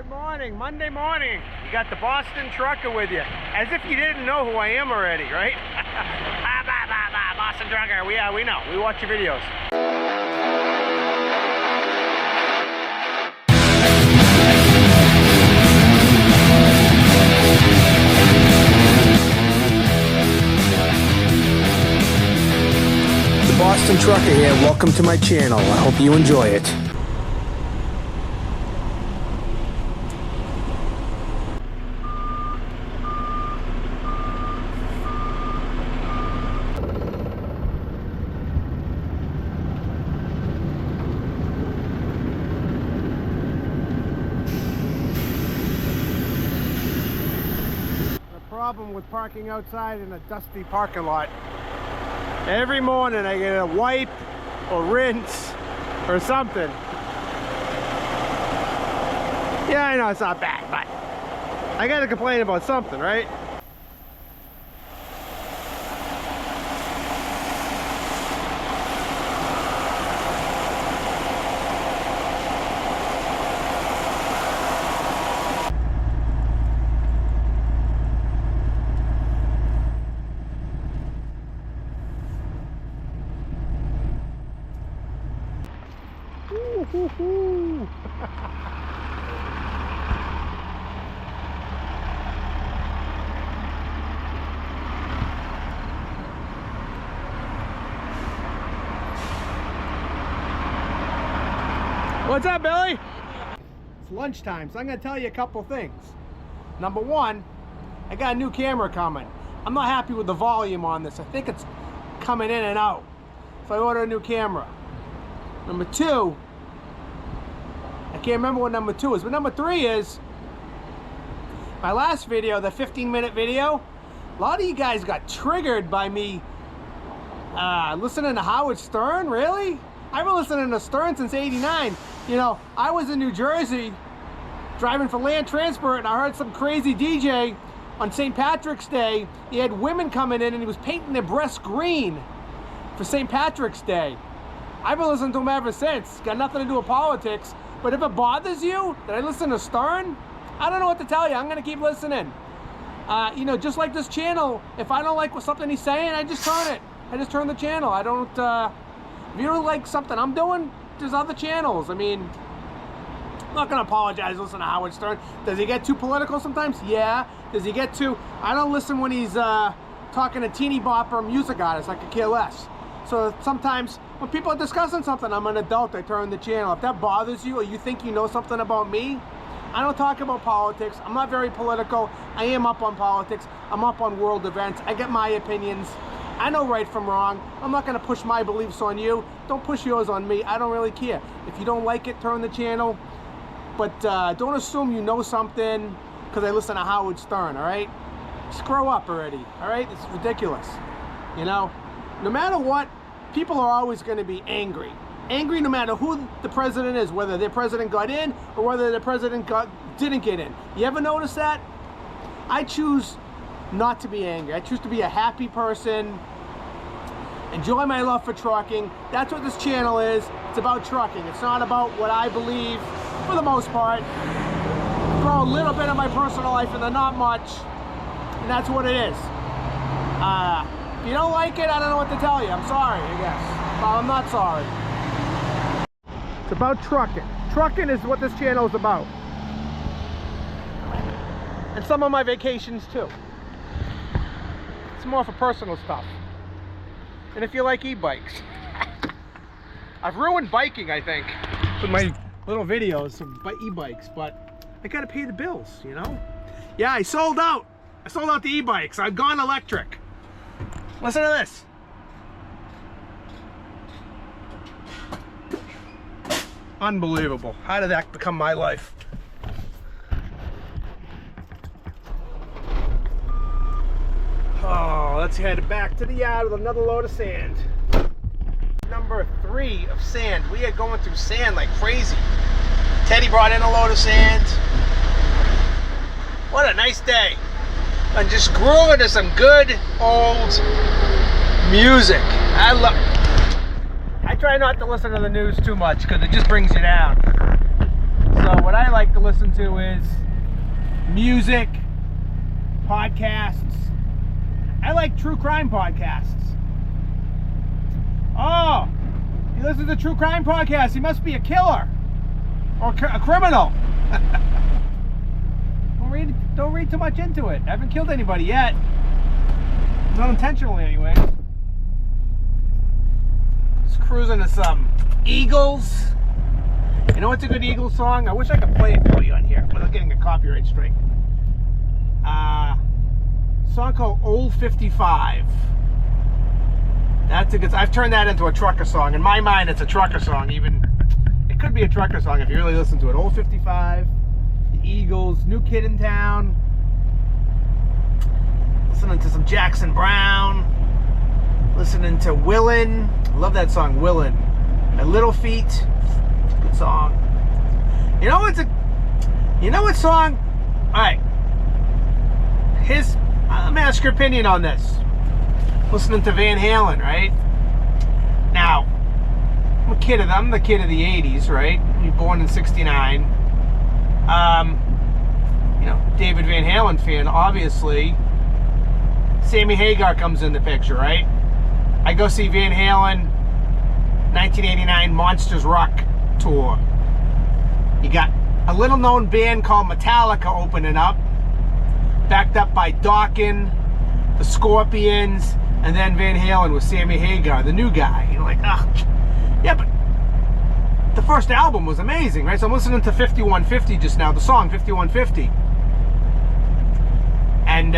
Good morning, Monday morning. You got the Boston trucker with you. As if you didn't know who I am already, right? Boston trucker, we know. We watch your videos. The Boston trucker here. Welcome to my channel. I hope you enjoy it. Problem with parking outside in a dusty parking lot. Every morning I get a wipe or rinse or something. Yeah, I know it's not bad, but I gotta complain about something, right? What's up, Billy? It's lunchtime, so I'm gonna tell you a couple things. Number one, I got a new camera coming. I'm not happy with the volume on this. I think it's coming in and out. So I ordered a new camera. Number two, I can't remember what number two is, but number three is my last video, the 15-minute video. A lot of you guys got triggered by me listening to Howard Stern. Really? I've been listening to Stern since '89. You know, I was in New Jersey driving for land transport, and I heard some crazy DJ on St. Patrick's Day. He had women coming in and he was painting their breasts green for St. Patrick's Day. I've been listening to him ever since. Got nothing to do with politics. But if it bothers you that I listen to Stern, I don't know what to tell you. I'm gonna keep listening. You know, just like this channel, if I don't like something he's saying, I just turn it. I just turn the channel. I don't, if you don't like something I'm doing, there's other channels. I mean, I'm not gonna apologize listening to Howard Stern. Does he get too political sometimes? Yeah. Does he get too, I don't listen when he's talking to teeny bopper music artists. I could care less. So sometimes when people are discussing something, I'm an adult, I turn the channel. If that bothers you or you think you know something about me, I don't talk about politics. I'm not very political. I am up on politics. I'm up on world events. I get my opinions. I know right from wrong. I'm not gonna push my beliefs on you. Don't push yours on me. I don't really care. If you don't like it, turn the channel. But don't assume you know something because I listen to Howard Stern, all right? Just grow up already, all right? It's ridiculous, you know? No matter what, people are always gonna be angry. Angry no matter who the president is, whether their president got in or whether the president didn't get in. You ever notice that? I choose not to be angry. I choose to be a happy person. Enjoy my love for trucking. That's what this channel is. It's about trucking. It's not about what I believe, for the most part. Throw a little bit of my personal life in there, not much. And that's what it is. If you don't like it, I don't know what to tell you. I'm sorry, I guess. Well, I'm not sorry. It's about trucking. Trucking is what this channel is about. And some of my vacations too. It's more for personal stuff. And if you like e-bikes. I've ruined biking, I think, with my little videos of e-bikes, but I gotta pay the bills, you know? Yeah, I sold out. I sold out the e-bikes. I've gone electric. Listen to this. Unbelievable. How did that become my life? Oh, let's head back to the yard with another load of sand. Number 3 of sand. We are going through sand like crazy. Teddy brought in a load of sand. What a nice day. And just grooving to some good old music. I try not to listen to the news too much because it just brings you down. So So what I like to listen to is music, podcasts. I like true crime podcasts. Oh, he listens to true crime podcasts. He must be a killer or a criminal. Don't read too much into it. I haven't killed anybody yet. Not intentionally, anyway. Just cruising to some Eagles. You know what's a good Eagles song? I wish I could play it for you on here without getting a copyright strike. Song called Old 55. That's a good. I've turned that into a trucker song. In my mind, it's a trucker song. Even it could be a trucker song if you really listen to it. Old 55, the Eagles, New Kid in Town. Listening to some Jackson Brown. Listening to Willin. Love that song, Willin. And Little Feat. Good song. You know what song? All right. Let me ask your opinion on this. Listening to Van Halen, right? Now, I'm the kid of the 80s, right? You're born in 69. David Van Halen fan, obviously. Sammy Hagar comes in the picture, right? I go see Van Halen 1989 Monsters Rock tour. You got a little known band called Metallica opening up, backed up by Dokken, the Scorpions, and then Van Halen with Sammy Hagar, the new guy. You're like, yeah, but the first album was amazing, right? So I'm listening to 5150 just now, the song 5150. And,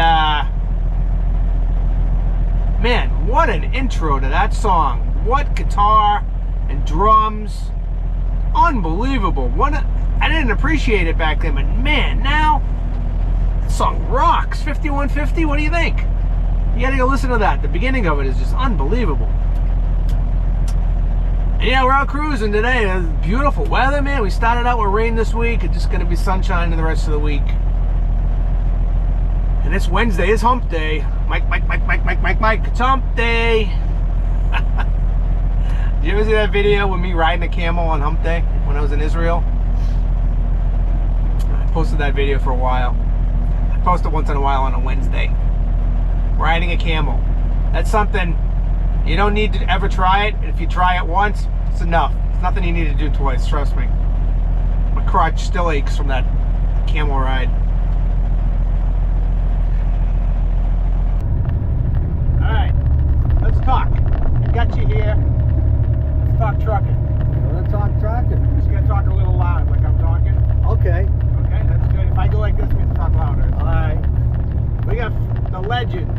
man, what an intro to that song. What guitar and drums. Unbelievable. I didn't appreciate it back then, but man, now, that song rocks. 5150, what do you think? You gotta go listen to that. The beginning of it is just unbelievable. And yeah, we're out cruising today. It's beautiful weather, man. We started out with rain this week. It's just gonna be sunshine in the rest of the week. And it's Wednesday. It's hump day. Mike. It's hump day. Did you ever see that video with me riding a camel on hump day when I was in Israel? I posted that video for a while. I post it once in a while on a Wednesday. Riding a camel. That's something you don't need to ever try it. If you try it once, it's enough. It's nothing you need to do twice, trust me. My crotch still aches from that camel ride. Alright, let's talk. I got you here. Let's talk trucking. You want to talk trucking? Just gonna talk a little loud like I'm talking. Okay. Okay, that's good. If I go like this, we can talk louder. Alright. We got the legend,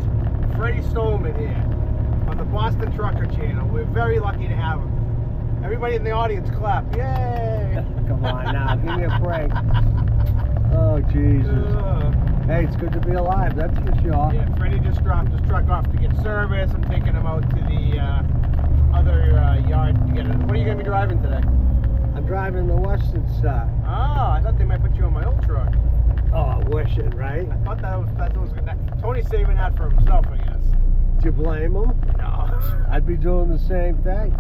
Freddie Stohlman here on the Boston Trucker channel. We're very lucky to have him. Everybody in the audience clap. Yay! Come on now, give me a break. Oh, Jesus. Hey, it's good to be alive, that's for sure. Yeah, Freddie just dropped his truck off to get service. I'm taking him out to the other yard to get it. What are you going to be driving today? I'm driving the Western Star. Oh, I thought they might put you on my old truck. Oh, wishing, right? I thought that was good. Tony's saving that for himself, I guess. Do you blame him? No. I'd be doing the same thing.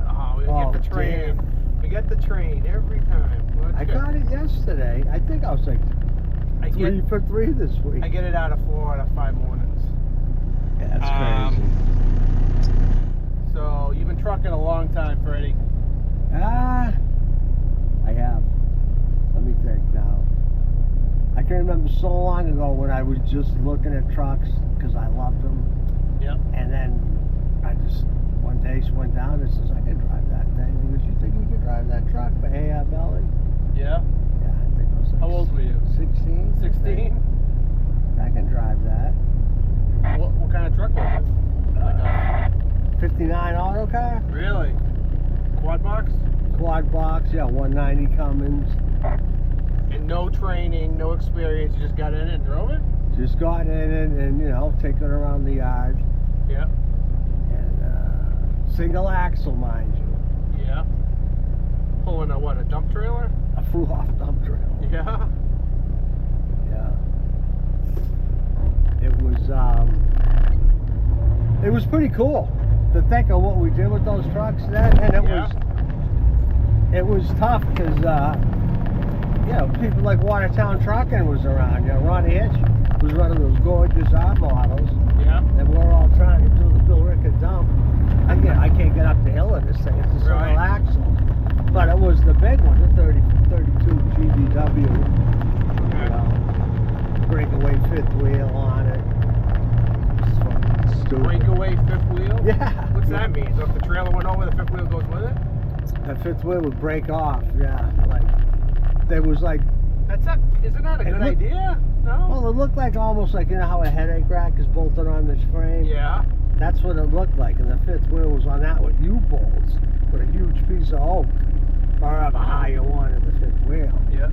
Oh, we get the train. Damn. We get the train every time. Well, I got it yesterday. I think I was like 3 for 3 this week. I get it out of Florida 5 mornings. Yeah, that's crazy. So you've been trucking a long time, Freddie. I have. Let me think now. I can remember so long ago when I was just looking at trucks because I loved them. Yep. And then I just one day she went down and says, I can drive that thing. He goes, you think you can drive that truck for A.R. Belly? Yeah. Yeah, I think I was like How old were you? 16. 16? I can drive that. What kind of truck was it? 59 auto car? Really? Quad box? Quad box, yeah, 190 Cummins. And no training, no experience, you just got in and drove it? Just got in and you know, taking it around the yard. Yeah. And single axle, mind you. Yeah. Pulling a dump trailer? A full-off dump trailer. Yeah. Yeah. It was pretty cool to think of what we did with those trucks then, and it was tough because Yeah, people like Watertown Truckin was around. You know, Ronnie Hitch was one of those gorgeous art models. Yeah. And we're all trying to do the Bill Ricker dump. I can't get up the hill of this thing. It's a single axle. But it was the big one, the 32 GVW. Okay. You know, breakaway fifth wheel on it. It's fucking stupid. Breakaway fifth wheel? Yeah. What's that mean? So if the trailer went over, the fifth wheel goes with it? The fifth wheel would break off, yeah. Like, there was like... Isn't that a good idea? No? Well, it looked like almost like, you know how a headache rack is bolted on this frame? Yeah. That's what it looked like, and the fifth wheel was on that with U-bolts, with a huge piece of oak, however high you wanted the fifth wheel. Yeah.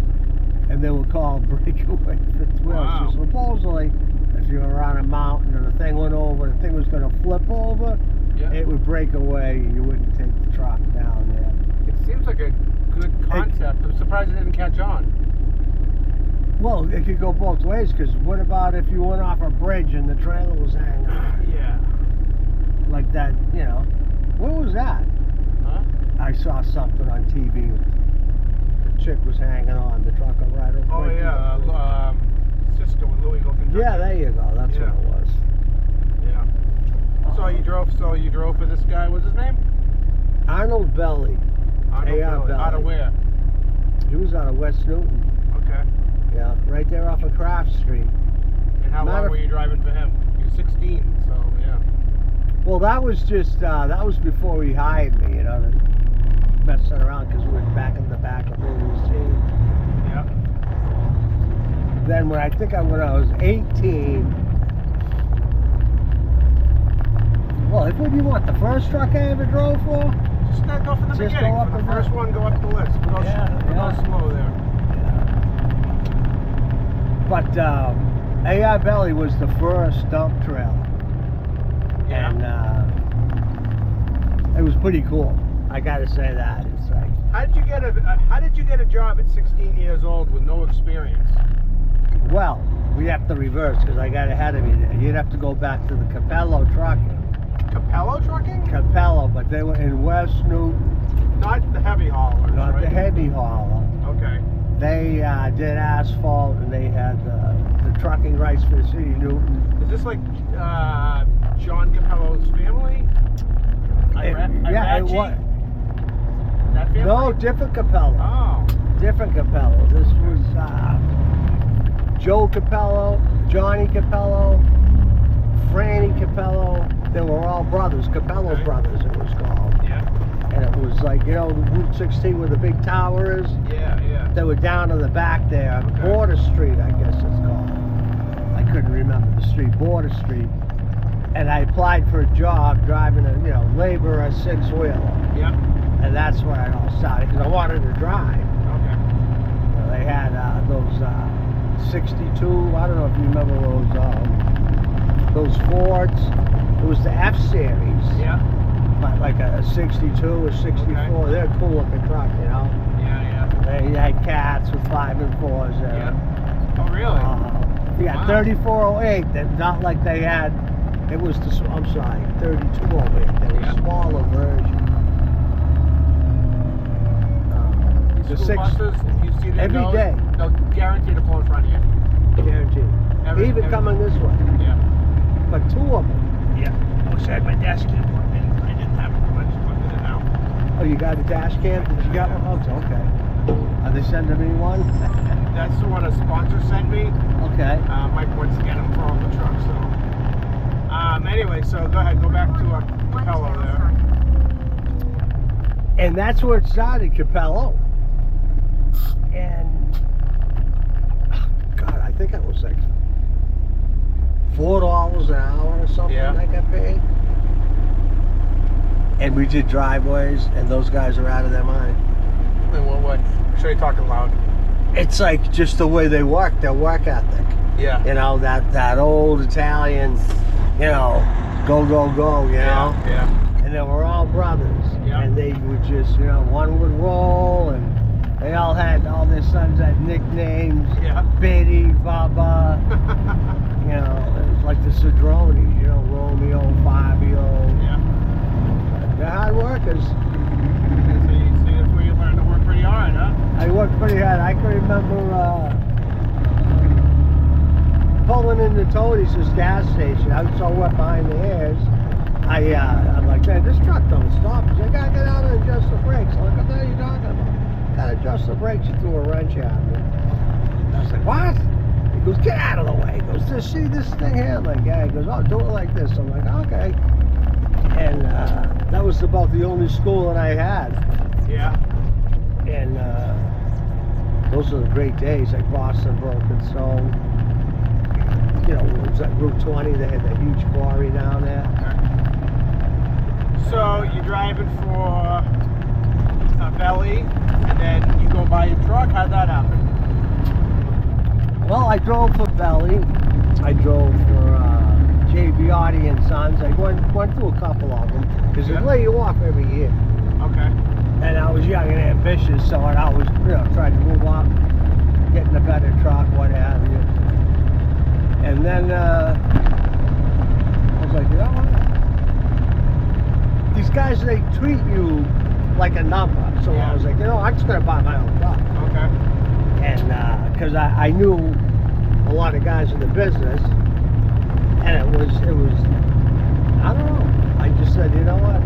And they were called breakaway fifth wheels. Wow. So supposedly, if you were on a mountain and the thing went over, the thing was going to flip over, Yeah. it would break away, and you wouldn't take the truck down there. It seems like a good concept. I'm surprised it didn't catch on. Well, it could go both ways, because what about if you went off a bridge and the trailer was hanging on? Yeah. Like that, you know. What was that? Huh? I saw something on TV. The chick was hanging on the truck right over. Oh, yeah. Cisco in Louisville, Kentucky. Yeah, there you go. That's Yeah. what it was. Yeah. So you drove for this guy. What's his name? Arnold Belly. Arnold A.R. Belly. Out of where? He was out of West Newton. Okay. Yeah, right there off of Craft Street. And how long were you driving for him? You were 16, so yeah. Well, that was just, that was before he hired me, you know, to messing around, because we were back in the back of his team. Yeah. Then when I was 18, well, what do you want, the first truck I ever drove for? Just not go from the Just beginning. go up For the and first down. one, go up the list. Go slow there. But A.R. Belly was the first dump trailer. Yeah. And it was pretty cool. I gotta say that. It's like, How did you get a job at 16 years old with no experience? well, we have to reverse, because I got ahead of you there. You'd have to go back to the Capello Trucking. Capello trucking? Capello, but they were in West Newton. Not the heavy haulers, Not right? the heavy hauler. Okay. They did asphalt, and they had the trucking rights for the city of Newton. Is this like John Capello's family? Yeah, it was. That family? No, different Capello. Oh. Different Capello. This was Joe Capello, Johnny Capello, Franny Capello. They were all brothers, Capello Okay. brothers it was called. Yeah. And it was like, you know, Route 16 where the big tower is? Yeah, yeah. They were down in the back there, Okay. Border Street, I guess it's called. I couldn't remember the street, Border Street. And I applied for a job driving a, you know, laborer six-wheeler. Yeah. And that's where it all started, because I wanted to drive. Okay. You know, they had those 62, I don't know if you remember those Fords. It was the F-Series. Yeah. But like a 62 or 64, Okay. they're a cool looking truck, you know. Yeah, They had cats with 5 and 4s there. yeah. Oh, really? Yeah, Wow. 3408. That not like they had. It was the 3208. They were Yeah. smaller version. The School six buses, if you see them every day. they'll guarantee to pull in front of you. guaranteed. Even coming this way, Yeah. but 2 of them. Yeah. I wish I had my dash cam plugged in. I didn't have it, but I just plugged it in now. Oh, you got a dash cam? Did you got one? Oh, it's okay. Are they sending me one? That's the one a sponsor sent me. Okay. Mike wants to get them for all the trucks, so. Anyway, so go ahead, go back to Capello there. And that's where it started, Capello. And God, I think it was like $4 an hour or something. Yeah. I got paid. And we did driveways, and those guys are out of their mind. In what way? Make sure you're talking loud. It's like just the way they work, their work ethic. Yeah. You know, that old Italian, you know, go, go, go, you know? Yeah. And they were all brothers. Yeah. And they would just, you know, one would roll, and they all their sons had nicknames. Yeah. Betty, Baba, you know, it was like the Cedrones, you know, Romeo, Fabio. Yeah. They're hard workers. So that's where you learn to work pretty hard, huh? I worked somebody had, I can remember pulling into Tony's, this gas station. I was so wet behind the ears. I'm like, man, this truck don't stop. He's like, I gotta get out and adjust the brakes. I'm like, what the hell are you talking about? Gotta adjust the brakes. He threw a wrench at me. I was like, what? He goes, get out of the way. He goes, just see this thing here? I'm like, yeah. He goes, oh, do it like this. I'm like, okay. And that was about the only school that I had. Yeah. And those are the great days, like Boston, Broken Soul. You know, it was at Route 20, they had that huge quarry down there. So you're driving for Belly, and then you go buy your truck. How'd that happen? Well, I drove for Belly. I drove for J.B. Audi and Sons. I went through a couple of them because they lay you off every year. Okay. And I was young and ambitious, so I was, trying to move up, getting a better truck, what have you. And then I was like, you know what? These guys, they treat you like a number. So I was like, I'm just going to buy my own truck. Okay. And because I knew a lot of guys in the business, and it was, I don't know. I just said, you know what?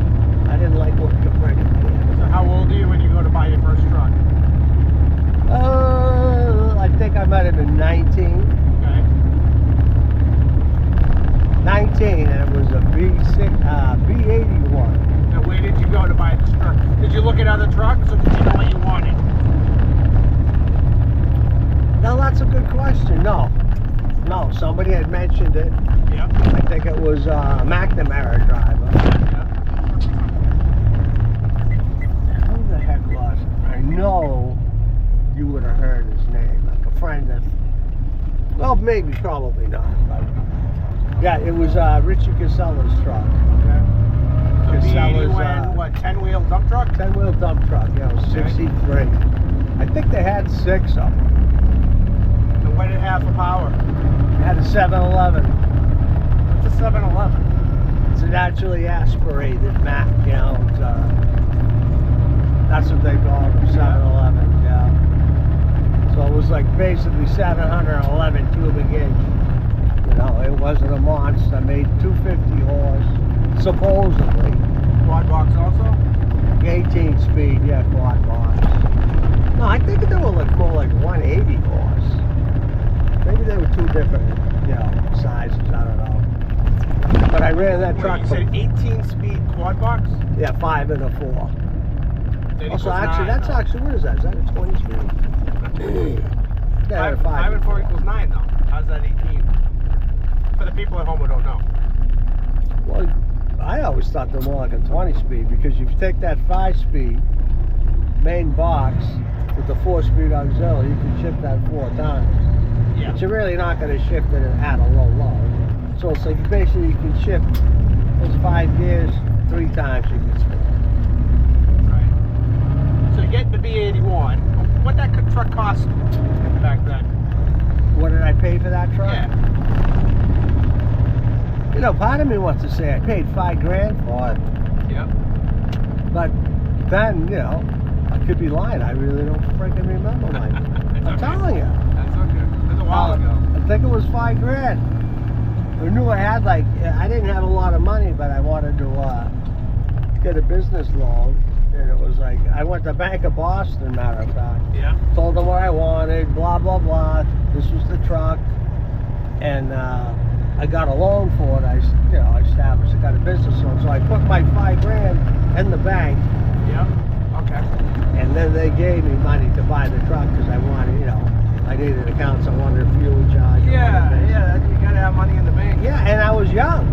I didn't like working for Freddy. So how old are you when you go to buy your first truck? I think I might have been 19. Okay. 19, and it was a B81. Now where did you go to buy this truck? Did you look at other trucks, or did you know what you wanted? Now that's a good question. No, somebody had mentioned it. Yeah. I think it was a McNamara driver. Yeah. Who the heck was it? I know you would have heard his name, like a friend that. Well, maybe, probably not. But yeah, it was Richie Casella's truck. Okay. So Casella's, B81, what, 10-wheel dump truck? 10-wheel dump truck. Yeah, it was 63. I think they had 6 of them. And what did it have for power? It had a 711. What's a 711? It's a naturally aspirated Mac, that's what they called them, 711, yeah. So it was like basically 711 cubic inch. It wasn't a monster. Made 250 horse, supposedly. Quad box also? 18 speed, yeah, quad box. No, I think they were more like 180 horse. Maybe they were 2 different, sizes. I don't know. But I ran that truck. You said 18 speed quad box? Yeah, 5 and a 4. Then So actually, that's actually, what is that? Is that a 20 speed? Yeah, 5 and 4 equals 9 though. How's that 18? For the people at home who don't know. Well, I always thought they're more like a 20 speed because if you take that 5 speed main box with the 4 speed auxiliary, you can shift that 4 times. Yeah. But you're really not going to shift it at a low load. So it's like basically you can shift those 5 gears 3 times you can spin. Right. So to get the B81, what that truck cost back then? What did I pay for that truck? Yeah. Part of me wants to say I paid $5 grand for it. Yep. But then, I could be lying. I really don't freaking remember. I'm telling you. That's okay. That's a while ago. I think it was $5 grand. I knew I had I didn't have a lot of money, but I wanted to get a business loan. And it was like, I went to Bank of Boston, matter of fact. Yeah. Told them what I wanted, blah, blah, blah. This was the truck. And I got a loan for it. I established, I got a business loan. So I put my $5 grand in the bank. Yeah. Okay. And then they gave me money to buy the truck because I wanted, I needed accounts. I wanted a fuel charge. Yeah, you gotta have money in the bank. Yeah, and I was young,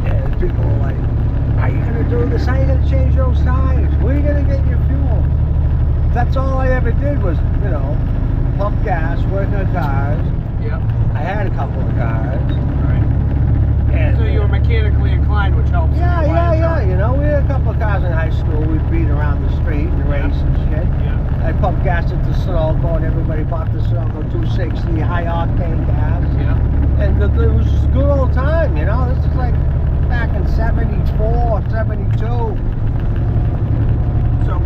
And people were like, how are you going to do this? How are you going to change those tires? Where are you going to get your fuel? That's all I ever did was, pump gas, work on cars. Yep. I had a couple of cars. Right. And So you were mechanically inclined, which helps. Yeah. We had a couple of cars in high school. We'd beat around the street and race and shit. Yeah. I pumped gas at the Sunoco, and everybody bought the Sunoco 260 high octane gas. Yeah. And it was just a good old time, This is like back in 74, 72. So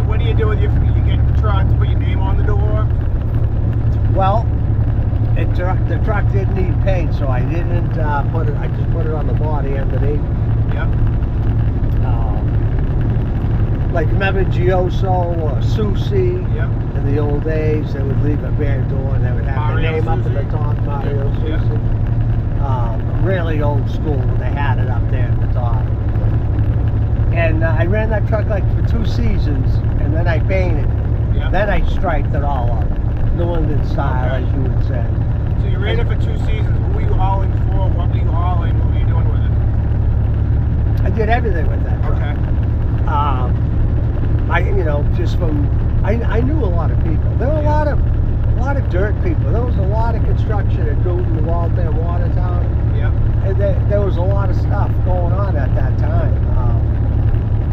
what do you do with your you get the truck to put your name on the door? Well, the truck didn't need paint, so I didn't put it. I just put it on the body underneath. Yep. Like remember Gioso or Susie? Yep. In the old days, they would leave a bare door and they would have Mario the name up at the top, Mario Yep. Susie. Really old school when they had it up there at the top. And I ran that truck like for 2 seasons, and then I painted it. Yep. Then I striped it all up. New England style, Okay. as you would say. So you ran it for 2 seasons. Who were you hauling for? What were you hauling? What were you doing with it? I did everything with that truck. Okay. I knew a lot of people. There were a lot of dirt people. There was a lot of construction at Newton, Waltham, Watertown. Yep. And there was a lot of stuff going on at that time.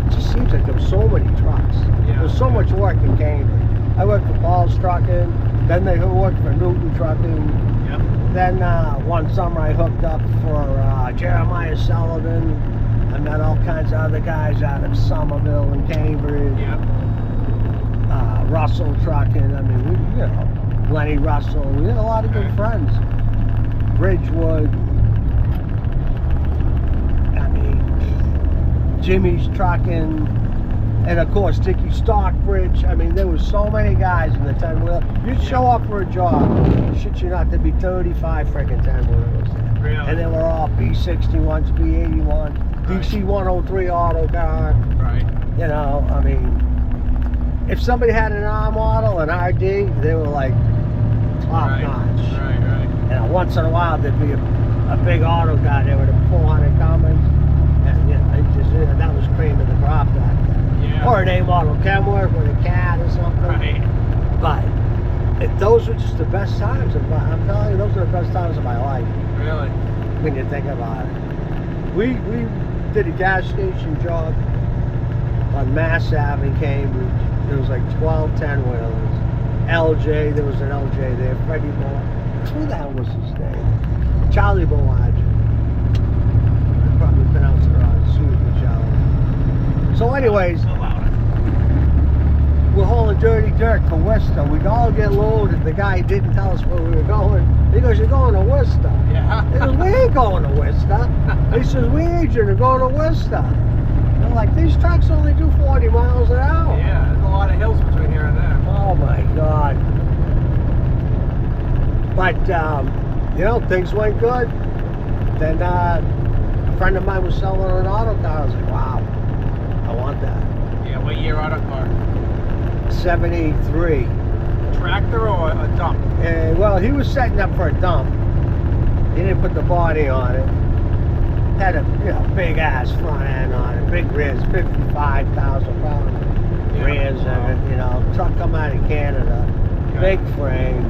It just seems like there were so many trucks. Yeah. There was so much work in Cambridge. I worked for Paul's Trucking, then they worked for Newton Trucking. Yep. Then one summer I hooked up for Jeremiah Sullivan. I met all kinds of other guys out of Somerville and Cambridge. Yep. Russell Trucking. I mean, Lenny Russell. We had a lot of good friends. Bridgewood. I mean, Jimmy's Trucking. And of course, Dickie Stockbridge. I mean, there was so many guys in the 10-wheel. You'd show up for a job, shit you not, there'd be 35 freaking 10-wheelers there. Really? And they were all B61s, B81s, DC 103 auto car. Right. I mean, if somebody had an R model, an RD, they were like top notch. Right. Once in a while, there'd be a big auto guy there with a 400 Cummins. And that was cream of the crop back then. Yeah. Or an A model Kenworth with a cat or something. Right. But those were just the best times. I'm telling you, those are the best times of my life. Really? When you think about it. We did a gas station job on Mass Ave in Cambridge. There was like 12 10-wheelers. LJ, there was an LJ there. Freddie who the hell was his name? Charlie Bowage. I probably pronounced it wrong. Excuse me, Charlie. So anyways, we're hauling dirty dirt for Worcester. We'd all get loaded. The guy didn't tell us where we were going. He goes, "You're going to Worcester." Yeah. He goes, "We ain't going to Worcester." He says, "We need you to go to Worcester." They're like, these trucks only do 40 miles an hour. Yeah, there's a lot of hills between here and there. Oh my God. But, things went good. Then a friend of mine was selling an auto car. I was like, wow, I want that. Yeah, what year auto car? 73. Tractor or a dump? Well, he was setting up for a dump. He didn't put the body on it. Had a big ass front end on it, big rears, 55,000 pound rears in it. Truck come out of Canada, big frame,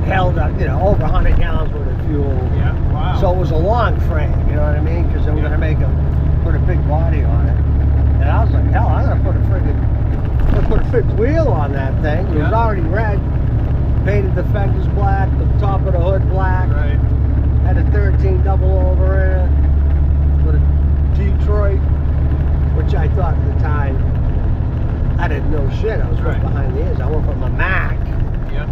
held up, over 100 gallons worth of fuel. Yeah, wow. So it was a long frame, you know what I mean? Because they were gonna put a big body on it. And I was like, hell, I'm gonna put a fifth wheel on that thing. It was already red. Painted the fenders black, the top of the hood black. Right. Had a 13 double over in it with a Detroit, which I thought at the time, I didn't know shit. I was right behind the ears. I went from a Mac. Yep.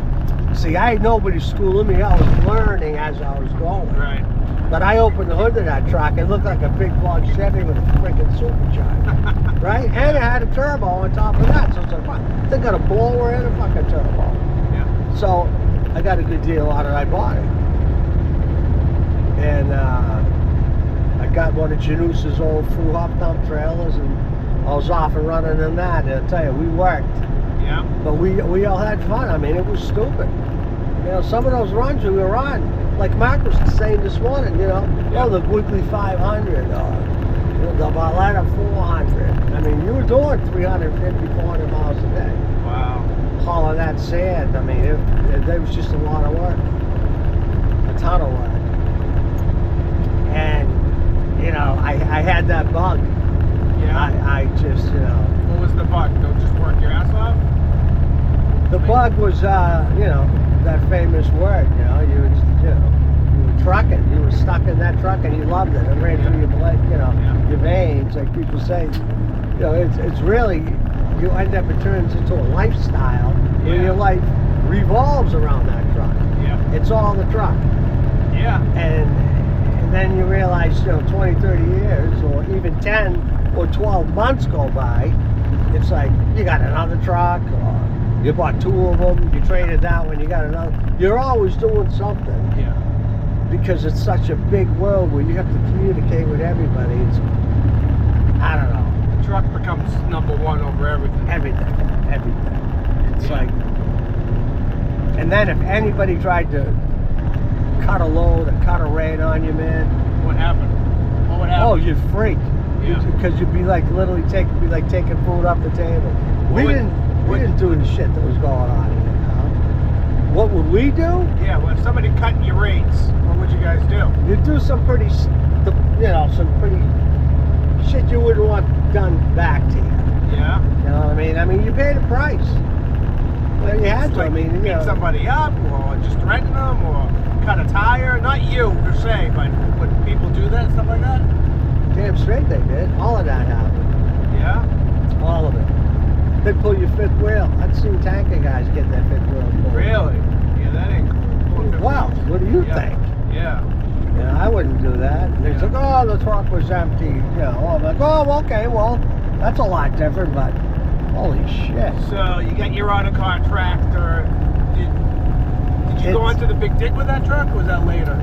See, I had nobody schooling me. I was learning as I was going. Right. But I opened the hood of that truck. It looked like a big block Chevy with a freaking supercharger. Right? And it had a turbo on top of that. So it's like, what? They got a blower and a fucking turbo. Yeah. So I got a good deal on it. I bought it. And I got one of Janusa's old full hop dump trailers, and I was off and running in that. And I'll tell you, we worked. Yeah. But we all had fun. I mean, it was stupid. Some of those runs we were on, like Mark was saying this morning, oh, the Woodley 500, or the Barletta 400. I mean, you were doing 350, 400 miles a day. Wow. Hauling that sand. I mean, it was just a lot of work. A ton of work. And, I had that bug. Yeah. I just, What was the bug? Don't just work your ass off? The bug was, that famous word, you were trucking. You were stuck in that truck and you loved it. It ran through your blood, your veins, like people say. you know, it's really, you end up, it turns into a lifestyle where your life revolves around that truck. Yeah. It's all the truck. Yeah. And then you realize, you know, 20, 30 years or even 10 or 12 months go by, it's like you got another truck, or you bought 2 of them, you traded that one, you got another. You're always doing something. Yeah. Because it's such a big world where you have to communicate with everybody. It's, I don't know. The truck becomes number one over everything. Everything. It's like, and then if anybody tried to cut a load or cut a rate on you, man. What happened? What would happen? Oh, you'd freak. Yeah. Because you'd be like literally taking food off the table. We didn't do the shit that was going on here. What would we do? Yeah, well, if somebody cut your rates, what would you guys do? You'd do some pretty, you know, some pretty shit you wouldn't want done back to you. Yeah. You know what I mean? I mean, you paid a price. Well, you had to. Like I mean, you beat know, somebody up, or just threaten them, or cut a tire. Not you per se, but would people do that, stuff like that? damn straight they did. All of that happened. Yeah. All of it. They'd pull your fifth wheel. I've seen tanker guys get their fifth wheel pulled. Really? Yeah, that ain't cool. Wow, what do you think? Yeah. Yeah, I wouldn't do that. And they said, oh, the truck was empty. You know, I'm like, oh, okay, well, that's a lot different, but holy shit. So you got your autocar tractor. Did you go onto the big dig with that truck, or was that later?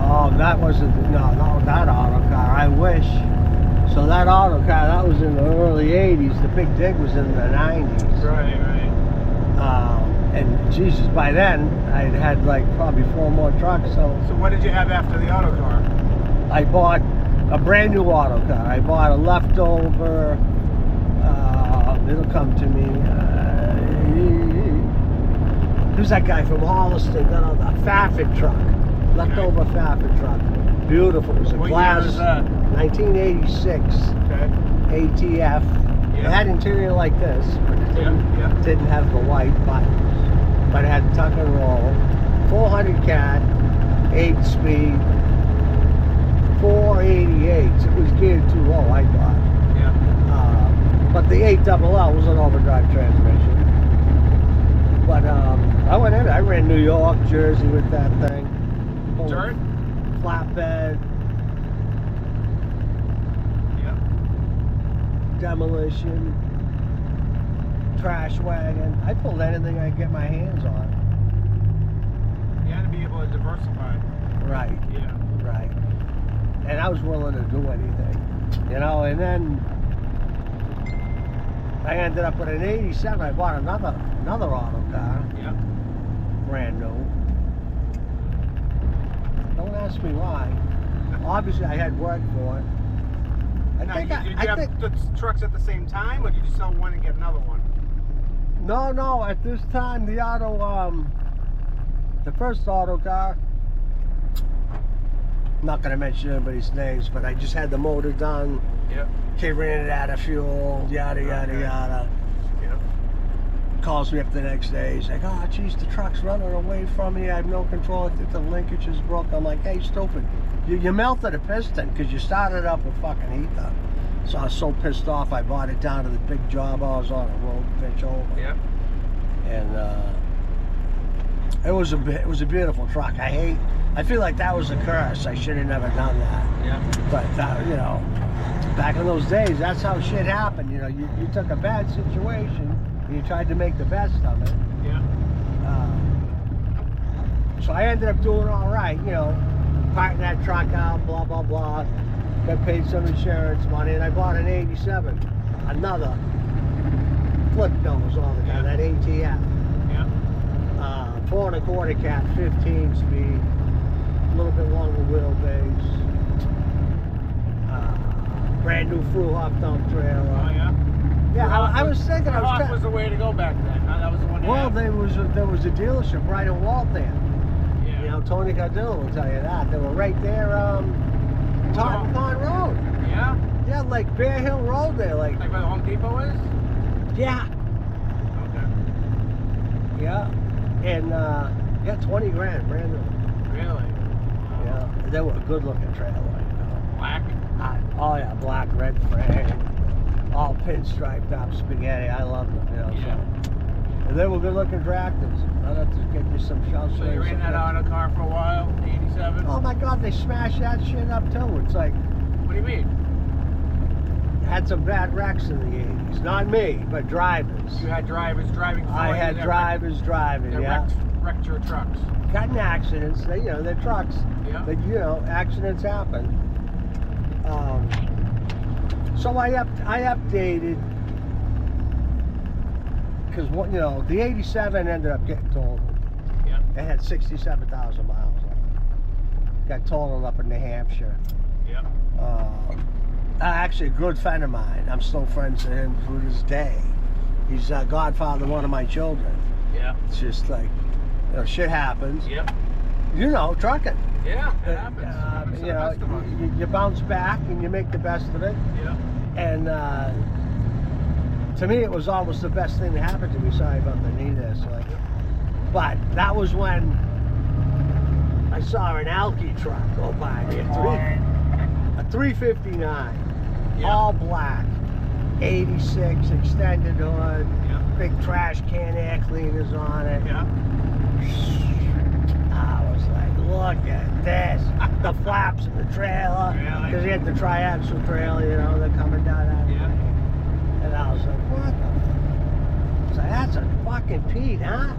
Oh, that wasn't, no, not that auto car. I wish. So that auto car, that was in the early 80s. The big dig was in the 90s. Right, right. And Jesus, by then, I'd had like probably 4 more trucks. So what did you have after the auto car? I bought a brand new auto car. I bought a leftover, it'll come to me. Who's that guy from Holliston? A Fafford truck. Leftover Fafford truck. Beautiful. It was a glass. Year is that? 1986. Okay. ATF. Yeah. It had interior like this, but it Yeah. didn't have the white buttons. But it had tuck and roll. 400 cat, 8-speed, 488s. It was geared too low, I thought. Yeah. But the 8LL was an overdrive transmission. But I went in. I ran New York, Jersey with that thing. Dirt? Flatbed. Yeah. Demolition. Trash wagon. I pulled anything I could get my hands on. You had to be able to diversify. Right. Yeah. Right. And I was willing to do anything. You know, and then I ended up with an 87. I bought another auto car. Yeah. Brand new. Don't ask me why. Obviously, I had worked for it. Did you have the trucks at the same time, or did you sell one and get another one? No. At this time, the first auto car. I'm not gonna mention anybody's names, but I just had the motor done. Yeah. Kid ran it out of fuel. Yada yada yada. Yeah. Calls me up the next day. He's like, oh, geez, the truck's running away from me. I have no control. I think the linkage is broke. I'm like, hey, stupid. You melted a piston because you started up with fucking ether. So I was so pissed off, I brought it down to the big job I was on, a road pitch over. Yeah. And it was a beautiful truck. I feel like that was a curse. I should have never done that. Yeah. But you know, back in those days, that's how shit happened. You know, you took a bad situation and you tried to make the best of it. Yeah. So I ended up doing all right. You know, parking that truck out, blah blah blah. Got paid some insurance money, and I bought an 87, another flip nose all the time, that ATF. Yeah. 4 1/4 cat, 15 speed, a little bit longer wheelbase. Brand new through-hop dump trailer. Oh yeah. Yeah, I was thinking. Hawk was the way to go back then. That was the one. Well, there was a dealership right in Waltham. Yeah. You know, Tony Cardillo will tell you that. They were right there, Taunton Pond Road. Yeah. Yeah, like Bear Hill Road there, like. Like where the Home Depot is. Yeah. Okay. Yeah. And yeah, 20 grand, brand new. Really? Yeah. They were a good looking trailer, you know. Black. Oh yeah, black, red frame. all pinstriped up spaghetti. I love them, you know. Yeah. So. And they were good looking tractors. I'd have to get you some shells. So you ran that auto car for a while, the 87? Oh my God, they smashed that shit up too. It's like, What do you mean? had some bad wrecks in the 80s. Not me, but drivers. You had drivers driving for I you had that drivers driving, that yeah. wrecked your trucks. Got in accidents. They, you know, they're trucks. Yeah. But, you know, accidents happen. So I updated, because, you know, the 87 ended up getting totaled. Yeah. It had 67,000 miles on it. Got totaled up in New Hampshire. Yeah. Actually, a good friend of mine. I'm still friends with him to this day. He's godfather of one of my children. Yeah. It's just like, you know, shit happens. Yep. You know, trucking. Yeah, it happens. You know, you bounce back and you make the best of it. Yeah. And to me, it was almost the best thing that happened to me. Sorry about the knee there. So like, but that was when I saw an Alki truck go by me. A 359. Yeah. All black, 86 extended hood, Yeah. big trash can air cleaners on it. Yeah. I was like, look at this. The flaps in the trailer, Really? because he had the triaxle trailer, you know, they're coming down that Yeah. thing. And I was like, what the So that's a fucking Pete, huh?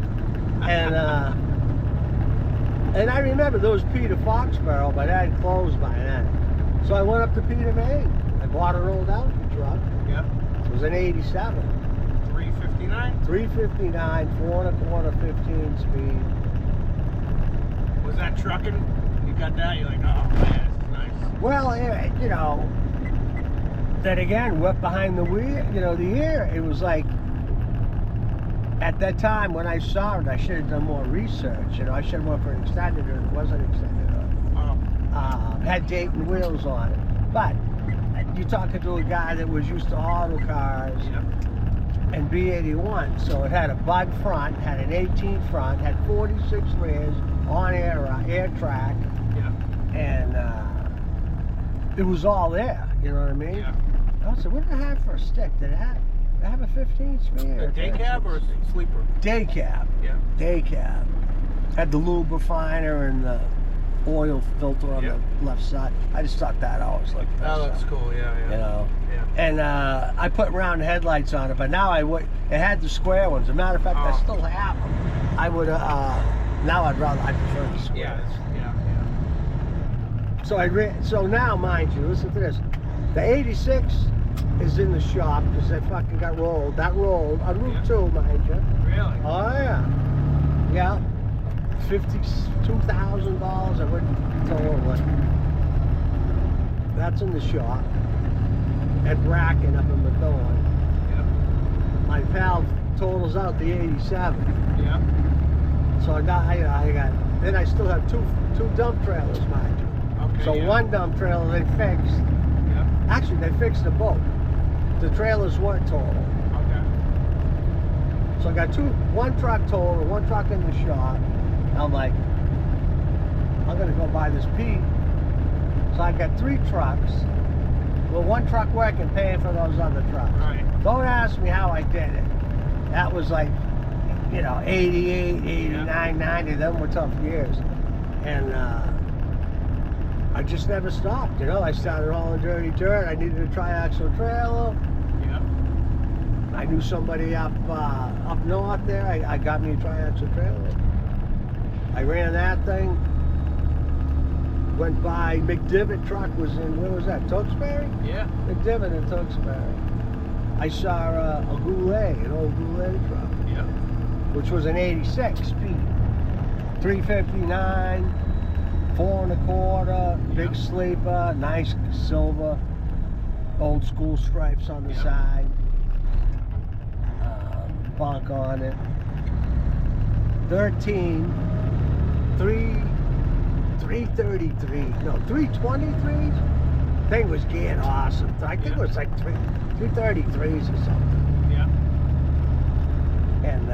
And I remember there was Pete of Foxborough, but that had closed by then. So I went up to Peter, Maine. I bought an old Alki truck. Yeah. It was an 87. 359? 359, 4 1/4, 15 speed. Was that trucking? You got that? You're like, oh man, it's nice. Well, you know, then again, wet behind the wheel, you know, the ear, it was like, at that time when I saw it, I should have done more research. You know, I should have went for an extended hood. It wasn't extended hood. Oh. Had Dayton wheels on it. But you're talking to a guy that was used to auto cars Yeah. and B81. So it had a bug front, had an 18 front, had 46 rears on air track, Yeah. and it was all there. You know what I mean? Yeah. I said, what did it have for a stick? Did it have a 15 speed? A day cab or a sleeper? Day cab. Yeah. Day cab. Had the lube refiner and the oil filter on Yeah. the left side. I just thought that always looked best. That looks cool, yeah, yeah. You know. Yeah. And I put round headlights on it, but now it had the square ones. As a matter of fact, I Oh. still have them. I would now I prefer the square. Yeah, yeah, So now, mind you, listen to this. The 86 is in the shop because that fucking got rolled. That rolled on Route 2, mind you. yeah. Really? Oh yeah. Yeah. $52,000. I wouldn't total it. That's in the shop. At Bracken up in Methuen. Yeah. My pal totals out the 87. Yeah. So I got. Then I still have two dump trailers, mind you. Okay. So yeah. one dump trailer they fixed. Yeah. Actually, they fixed the boat. The trailers weren't total. Okay. So I got one truck total, one truck in the shop. And I'm like, I'm gonna go buy this Pete. So I got 3 trucks. Well, one truck working, paying for those other trucks. Right. Don't ask me how I did it. That was like, you know, 88, 89, 90. Them were tough years. And I just never stopped, you know. I started hauling dirty dirt. I needed a triaxle trailer. Yeah. I knew somebody up north there. I got me a triaxle trailer. I ran that thing. Went by McDivitt truck was in, where was that? Tewksbury? Yeah. McDivitt in Tewksbury. I saw a Goulet, an old Goulet truck, Yeah. which was an 86 Pete. 359, 4 1/4, big Yeah. sleeper, nice silver, old school stripes on the Yeah. side. Bunk on it. 13, 333, no, 323s. Thing was getting awesome. I think it was like 333s or something. Yeah. And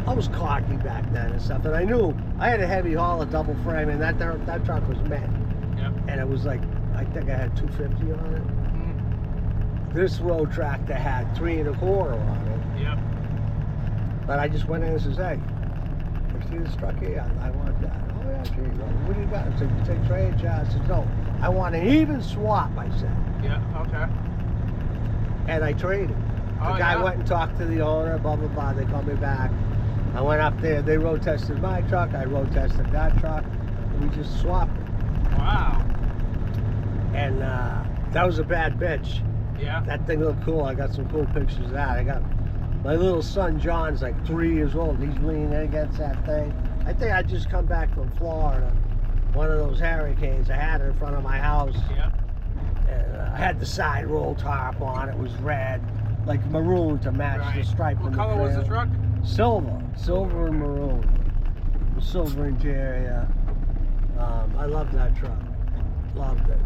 I was cocky back then and stuff. And I knew I had a heavy hauler double frame, and that truck was meant. Yeah. And it was like, I think I had 250 on it. Mm. This road tractor had 3 1/4 on it. Yep. But I just went in and says, hey, you see this truck here? I want that. Oh yeah, gee, well, what do you got? I said, you take trade charge? I said, no, I want an even swap, I said. Yeah, okay. And I traded. The Oh, guy yeah? went and talked to the owner, blah, blah, blah. They called me back. I went up there. They road tested my truck. I road tested that truck. And we just swapped it. Wow. And that was a bad bitch. Yeah. That thing looked cool. I got some cool pictures of that. I got my little son John's like 3 years old. He's leaning against that thing. I think I just come back from Florida. One of those hurricanes. I had it in front of my house. Yeah. And I had the side roll tarp on. It was red, like maroon to match the stripe. What in the color was the trailer. truck? Silver and maroon. The silver interior. I loved that truck. Loved it.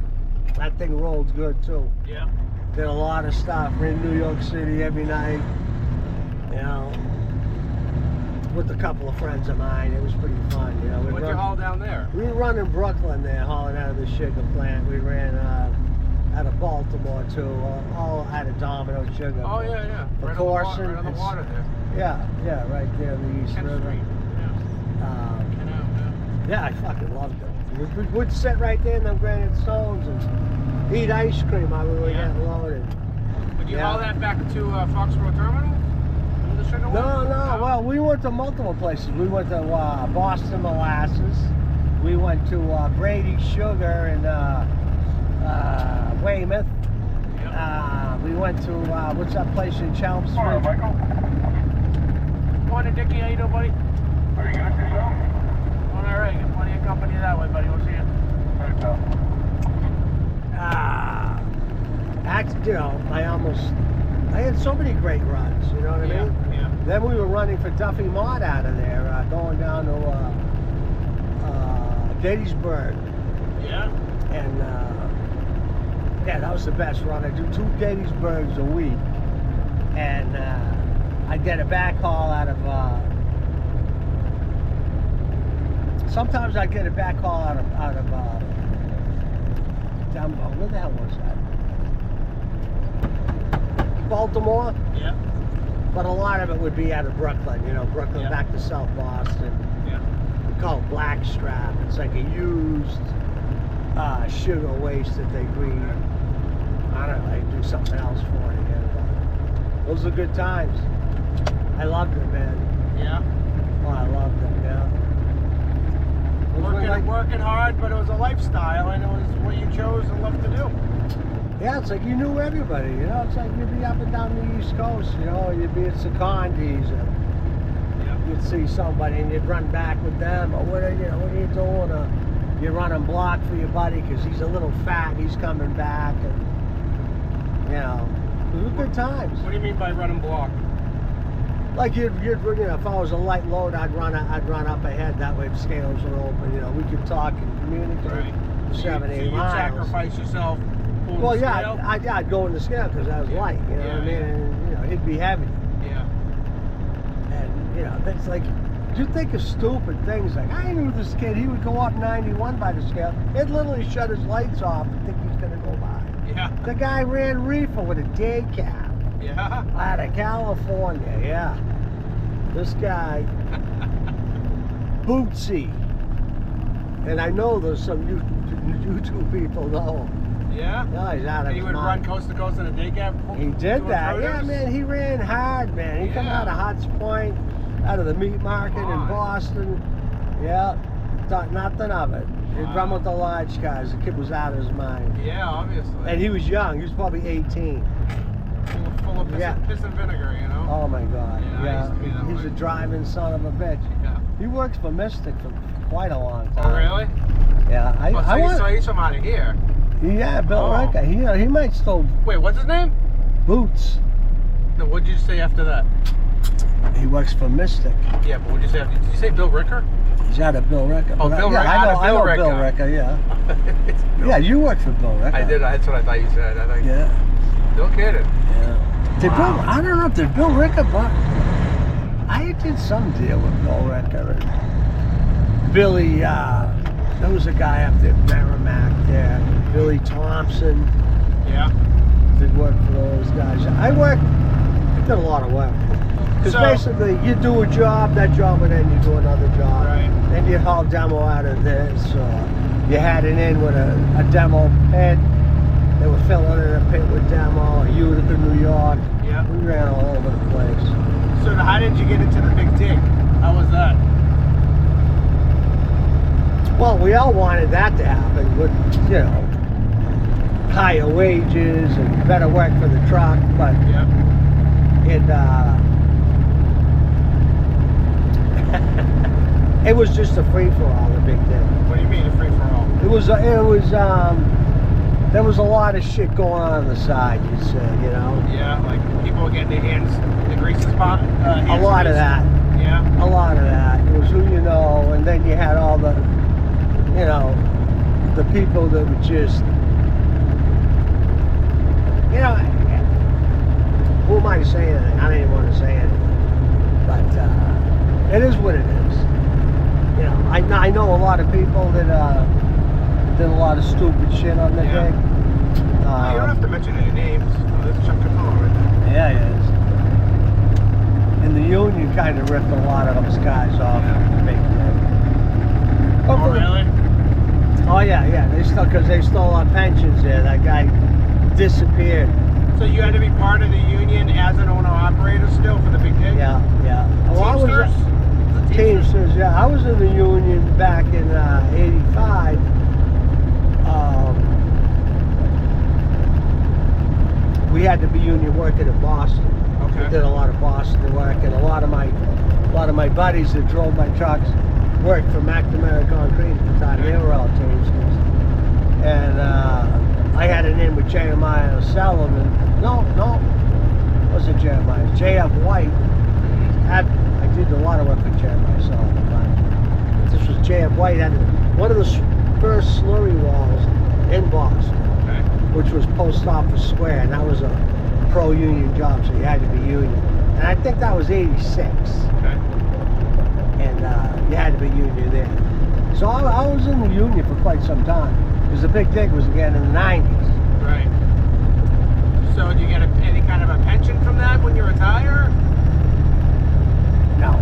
That thing rolled good too. Yeah. Did a lot of stuff. We're in New York City every night. You know, with a couple of friends of mine. It was pretty fun. You know, What'd you haul down there? we were running Brooklyn there, hauling out of the sugar plant. We ran out of Baltimore too, all out of Domino Sugar. Oh yeah, yeah. For Right Corson, on the water there. Yeah, right there in the East 10th River. Street. Yeah. Yeah, I fucking loved it. We'd sit right there in the granite stones and eat ice cream while we were getting loaded. Would you Yeah. haul that back to Foxborough Terminal? The sugar one? No. Well, we went to multiple places. We went to Boston Molasses. We went to Brady Sugar in Weymouth. Yep. We went to what's that place in Chelmsford? Hello, Michael. Morning, Dickie. How you doing, buddy? Pretty good yourself? Doing all right. Got plenty of company that way, buddy. We'll see you. Right, pal. You know, I had so many great runs. You know what I mean? Yeah. Then we were running for Duffy Mott out of there, going down to Gettysburg. Yeah. And yeah, that was the best run. I do 2 Gettysburgs a week, and I'd get a back haul out of. Sometimes I'd get a back haul out of down. Where the hell was that? Baltimore. Yeah. But a lot of it would be out of Brooklyn. You know, Brooklyn back to South Boston. Yeah. We call it blackstrap. It's like a used sugar waste that they breed. I don't know, they do something else for it again. But those are good times. I loved it, man. Yeah. Oh, I loved it, yeah. Working hard, but it was a lifestyle, and it was what you chose and loved to do. Yeah, it's like you knew everybody, you know. It's like you'd be up and down the East Coast, you know. You'd be at Secondi's, and you'd see somebody, and you'd run back with them, or what are you doing? Or you're running block for your buddy because he's a little fat, he's coming back, and you know, it was good times. What do you mean by running block? Like you know, if I was a light load, I'd run up ahead. That way, the scales are open. You know, we could talk and communicate. Right. For 7, 8 you'd miles. sacrifice yourself. Well, yeah, I'd go in the scale because I was light. You know what I mean? Yeah. And, you know, he'd be heavy. Yeah. And you know, that's like you think of stupid things. Like I knew this kid. He would go up 91 by the scale. He'd literally shut his lights off and think he's gonna go by. Yeah. The guy ran reefer with a day cab. Yeah. Out of California, yeah. This guy, Bootsy. And I know there's some YouTube people know him. Yeah? No, he's out of And he his would run mind. coast to coast in a day cab? He did doing that, yeah, produce? man. He ran hard, man. He come Yeah. out of Hotz Point, out of the meat market in Fine. Boston. Yeah, thought nothing of it. He'd Wow. run with the large cars. The kid was out of his mind. Yeah, obviously. And he was young. He was probably 18. full of piss and vinegar, you know? Oh my God. Yeah, I Yeah, used to be that he's way. a driving son of a bitch. Yeah. He works for Mystic for quite a long time. Oh, really? Yeah, I So want. he's from out of here. Yeah, Bill Oh. Ricker. He might still Wait, what's his name? Boots. No, what'd you say after that? He works for Mystic. Yeah, but what'd you say after? Did you say Bill Ricker? He's out of Bill Ricker. Oh, But Bill yeah, Ricker, I out know, of I Bill know Ricker. Bill Ricker, yeah. It's Bill. Yeah, you work for Bill Ricker. I did. That's what I thought you said. I think. Yeah. No kidding. Yeah. Did Wow. Bill, I don't know, did Bill Ricker, but I did some deal with Bill Ricker. And Billy, there was a guy up there, Merrimack there. Billy Thompson. Yeah. Did work for those guys. I did a lot of work. Because So- basically, you do a job, that job, and then you do another job. Right. Then you haul demo out of this. You had it in with a demo pit. They were filling in a pit with demo. Utica, New York. Yeah. We ran all over the place. So how did you get into the big dig? How was that? Well, we all wanted that to happen with, you know, higher wages and better work for the truck, but Yeah. it was just a free-for-all, the big thing. What do you mean a free for all? There was a lot of shit going on the side, you'd say, you know? Yeah, like people getting their hands, the grease spot. A lot of that. Yeah. A lot of that. It was who you know, and then you had all the, you know, the people that would just, you know, who am I to say anything? I don't even want to say anything. But it is what it is. You know, I know a lot of people that did a lot of stupid shit on the Yeah. dig. No, you don't have to mention any names. Oh, that's Chuck Capone right there. Yeah, it is. And the union kind of ripped a lot of those guys off. Yeah. The big dig. Oh, really? Oh yeah. Because they stole our pensions there. That guy disappeared. So you had to be part of the union as an owner-operator still for the big dig? Yeah. Well, I was Teamsters? The Teamsters. Yeah, I was in the union back in '85. We had to be union working in Boston. Okay. We did a lot of Boston work, and a lot of my buddies that drove my trucks worked for McNamara Concrete at the time. They were all Teamsters. And I had an in with Jeremiah Sullivan. No, it wasn't Jeremiah. J.F. White. I did a lot of work with Jeremiah Sullivan. But this was J.F. White. Had one of the first slurry walls in Boston, Okay. which was Post Office Square, and that was a pro-union job, so you had to be union. And I think that was '86. Okay. And you had to be union there. So I was in the union for quite some time, because the big dig was again in the '90s. Right. So do you get any kind of a pension from that when you retire? No.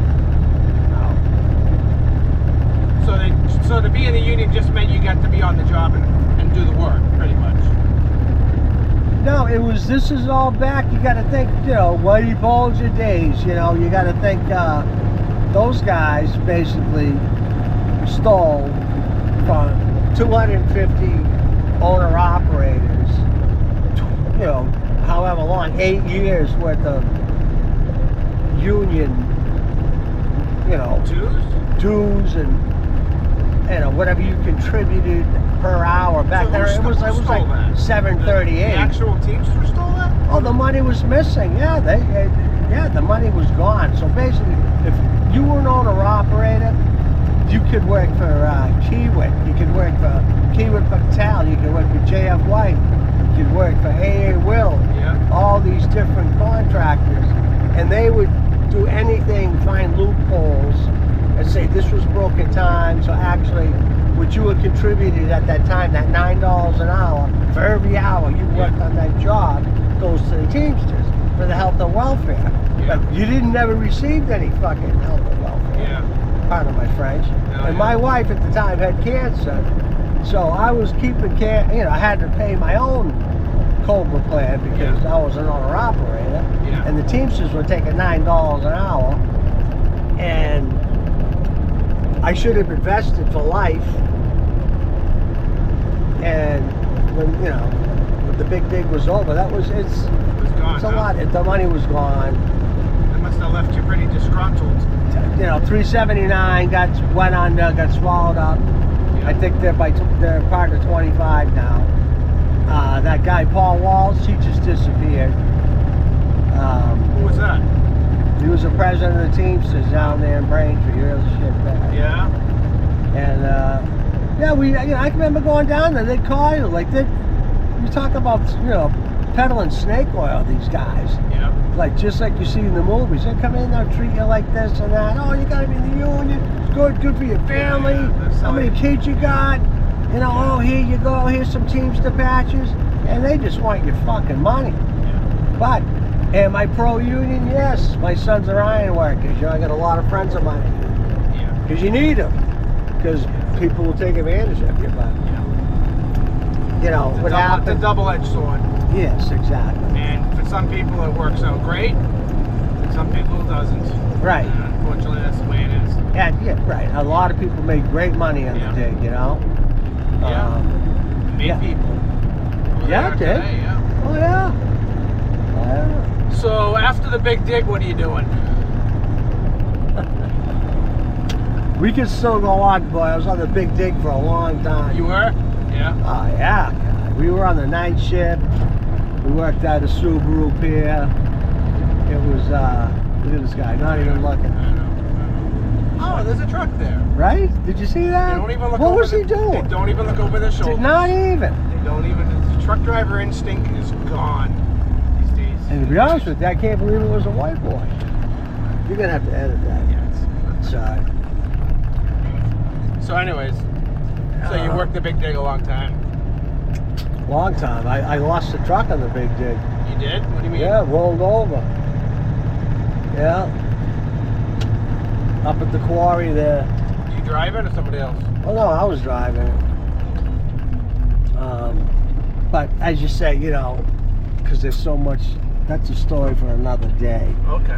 So to be in the union just meant you got to be on the job and do the work, pretty much. No, this is all back, you gotta think, you know, Whitey Bulger days, you know, you gotta think, those guys basically stole from 250 owner-operators, you know, however long, 8 years worth of union, you know, dues and, you know, whatever you contributed per hour. Back So there, it was like that? $7.38. The actual Teamsters stole that? Oh, the money was missing. Yeah, the money was gone. So basically, if you were an owner-operator, you could work for Kiewit. You could work for Kiewit Patel. You could work for J.F. White. You could work for A.A. Will. Yeah. All these different contractors. And they would do anything, find loopholes, and say this was broken time. So actually, what you had contributed at that time, that $9 an hour, for every hour you worked on that job, goes to the Teamsters for the health and welfare. Yeah. But you didn't never receive any fucking health and welfare. Yeah. Pardon my French. Oh, And my wife at the time had cancer, so I was keeping care. You know, I had to pay my own COBRA plan because I was an owner operator, Yeah. and the Teamsters were taking $9 an hour, and I should have invested for life. And when the big dig was over, It was gone. it's a huh? lot. The money was gone. That must have left you pretty disgruntled. 379 went under, got swallowed up. Yeah. I think they're part of 25 now. That guy Paul Walsh, he just disappeared. Who was that? He was the president of the Teamsters down there in Braintree. Real shit bad. Yeah. And I can remember going down there. They'd call you you talk about peddling snake oil. These guys. Yeah. Just like you see in the movies. They come in, they'll treat you like this and that. Oh, you gotta be in the union. It's good for your family. Yeah, How many kids you got? You know, oh, here you go, here's some Teamster patches, and they just want your fucking money. But, am I pro-union? Yes. My sons are iron workers. You know, I got a lot of friends of mine. Because you need them. Because people will take advantage of you. But, you know, what happens? It's a double-edged sword. Yes, exactly. And for some people it works out great. Some people it doesn't. Right. And unfortunately, that's the way it is. Yeah, right. A lot of people make great money on the dig, you know? Made people. Yeah, it did. Today, yeah. Oh, yeah. So after the big dig, what are you doing? We could still go on, boy. I was on the big dig for a long time. You were? Yeah. Oh, yeah. We were on the night shift. We worked out a Subaru Pier. It was, look at this guy, not even looking. I know. Oh, there's a truck there. Right? Did you see that? They don't even look what over was he doing? They don't even look over their shoulders. Not even. They don't even. The truck driver instinct is gone these days. And to be honest with you, I can't believe it was a white boy. You're going to have to edit that. Sorry. So anyways, so you worked the big dig a long time. Long time. I lost the truck on the big dig. You did? What do you mean? Yeah, rolled over. Yeah. Up at the quarry there. You driving or somebody else? Oh no, I was driving it. But as you say, you know, because there's so much, that's a story for another day. Okay.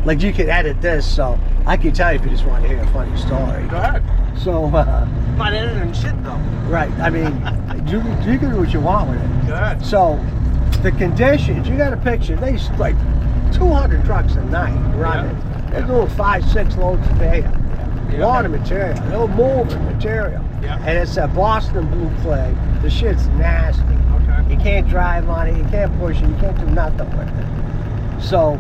Like you could edit this, so I can tell you if you just want to hear a funny story. Go ahead. So, Not editing shit though. right, I mean, you can do what you want with it. Good. So, the conditions, you got a picture, they like 200 trucks a night running. They're doing 5-6 loads a day. A lot of material. They're moving material. Yeah. And it's a Boston blue clay. The shit's nasty. Okay. You can't drive on it, you can't push it, you can't do nothing with it. So,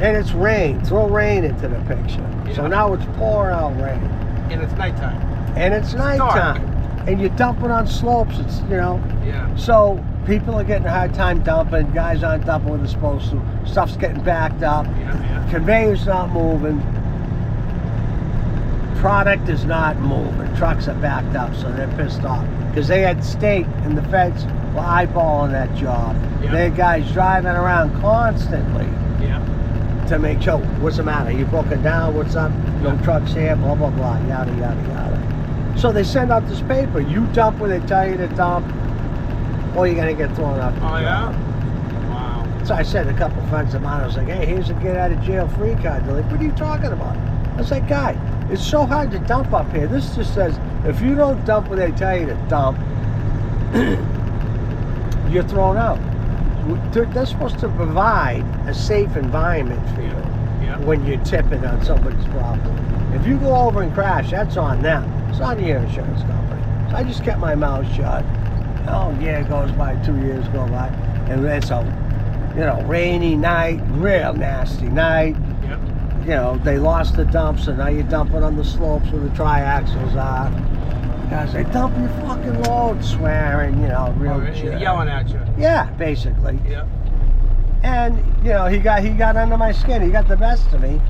and it's rain. Throw rain into the picture. Yeah. So now it's pouring out rain. And it's nighttime. And it's nighttime. And you dump it on slopes, it's, you know. Yeah. So people are getting a hard time dumping. Guys aren't dumping what they're supposed to. Stuff's getting backed up. Yeah. Conveyor's not moving. Product is not moving. Trucks are backed up, so they're pissed off. Because they had state and the feds were eyeballing that job. Yeah. They had guys driving around constantly Yeah. to make sure, what's the matter? You broken down? What's up? No trucks here, blah, blah, blah, yada, yada, yada. So they send out this paper. You dump where they tell you to dump, or you're going to get thrown out. Oh, yeah? Wow. So I said to a couple of friends of mine, I was like, hey, here's a get out of jail free card. They're like, what are you talking about? I was like, guy, it's so hard to dump up here. This just says, if you don't dump where they tell you to dump, you're thrown out. They're supposed to provide a safe environment for you when you're tipping on somebody's property. If you go over and crash, that's on them. It's on your insurance company. So I just kept my mouth shut. Oh, year goes by, 2 years go by, and it's a, you know, rainy night, real nasty night. Yep. You know, they lost the dump, so now you're dumping on the slopes where the triaxles are. Guys, they dump your fucking load, swearing, you know, real shit. Yelling at you. Yeah, basically. Yep. And, you know, he got under my skin. He got the best of me.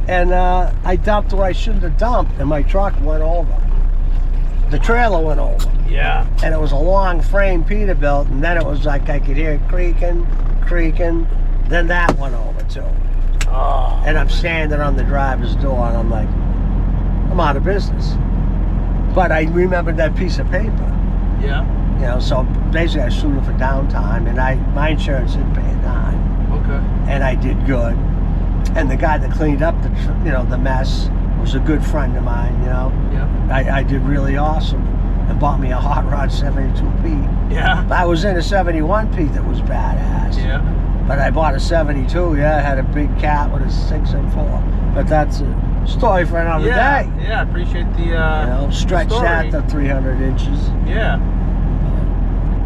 And I dumped where I shouldn't have dumped, and my truck went over. The trailer went over. Yeah. And it was a long frame Peterbilt, and then it was like I could hear it creaking. Then that went over too. Oh. And I'm standing on the driver's door, and I'm like, I'm out of business. But I remembered that piece of paper. Yeah. You know, so basically I sued him for downtime, and my insurance didn't pay a dime. Okay. And I did good. And the guy that cleaned up the mess was a good friend of mine, you know. Yeah. I did really awesome. And bought me a hot rod 72P. Yeah. I was in a 71P that was badass. Yeah. But I bought a 72, yeah, it had a big cat with a 6 and 4. But that's a story for another day. Yeah, I appreciate the You know, stretch that to 300 inches. Yeah.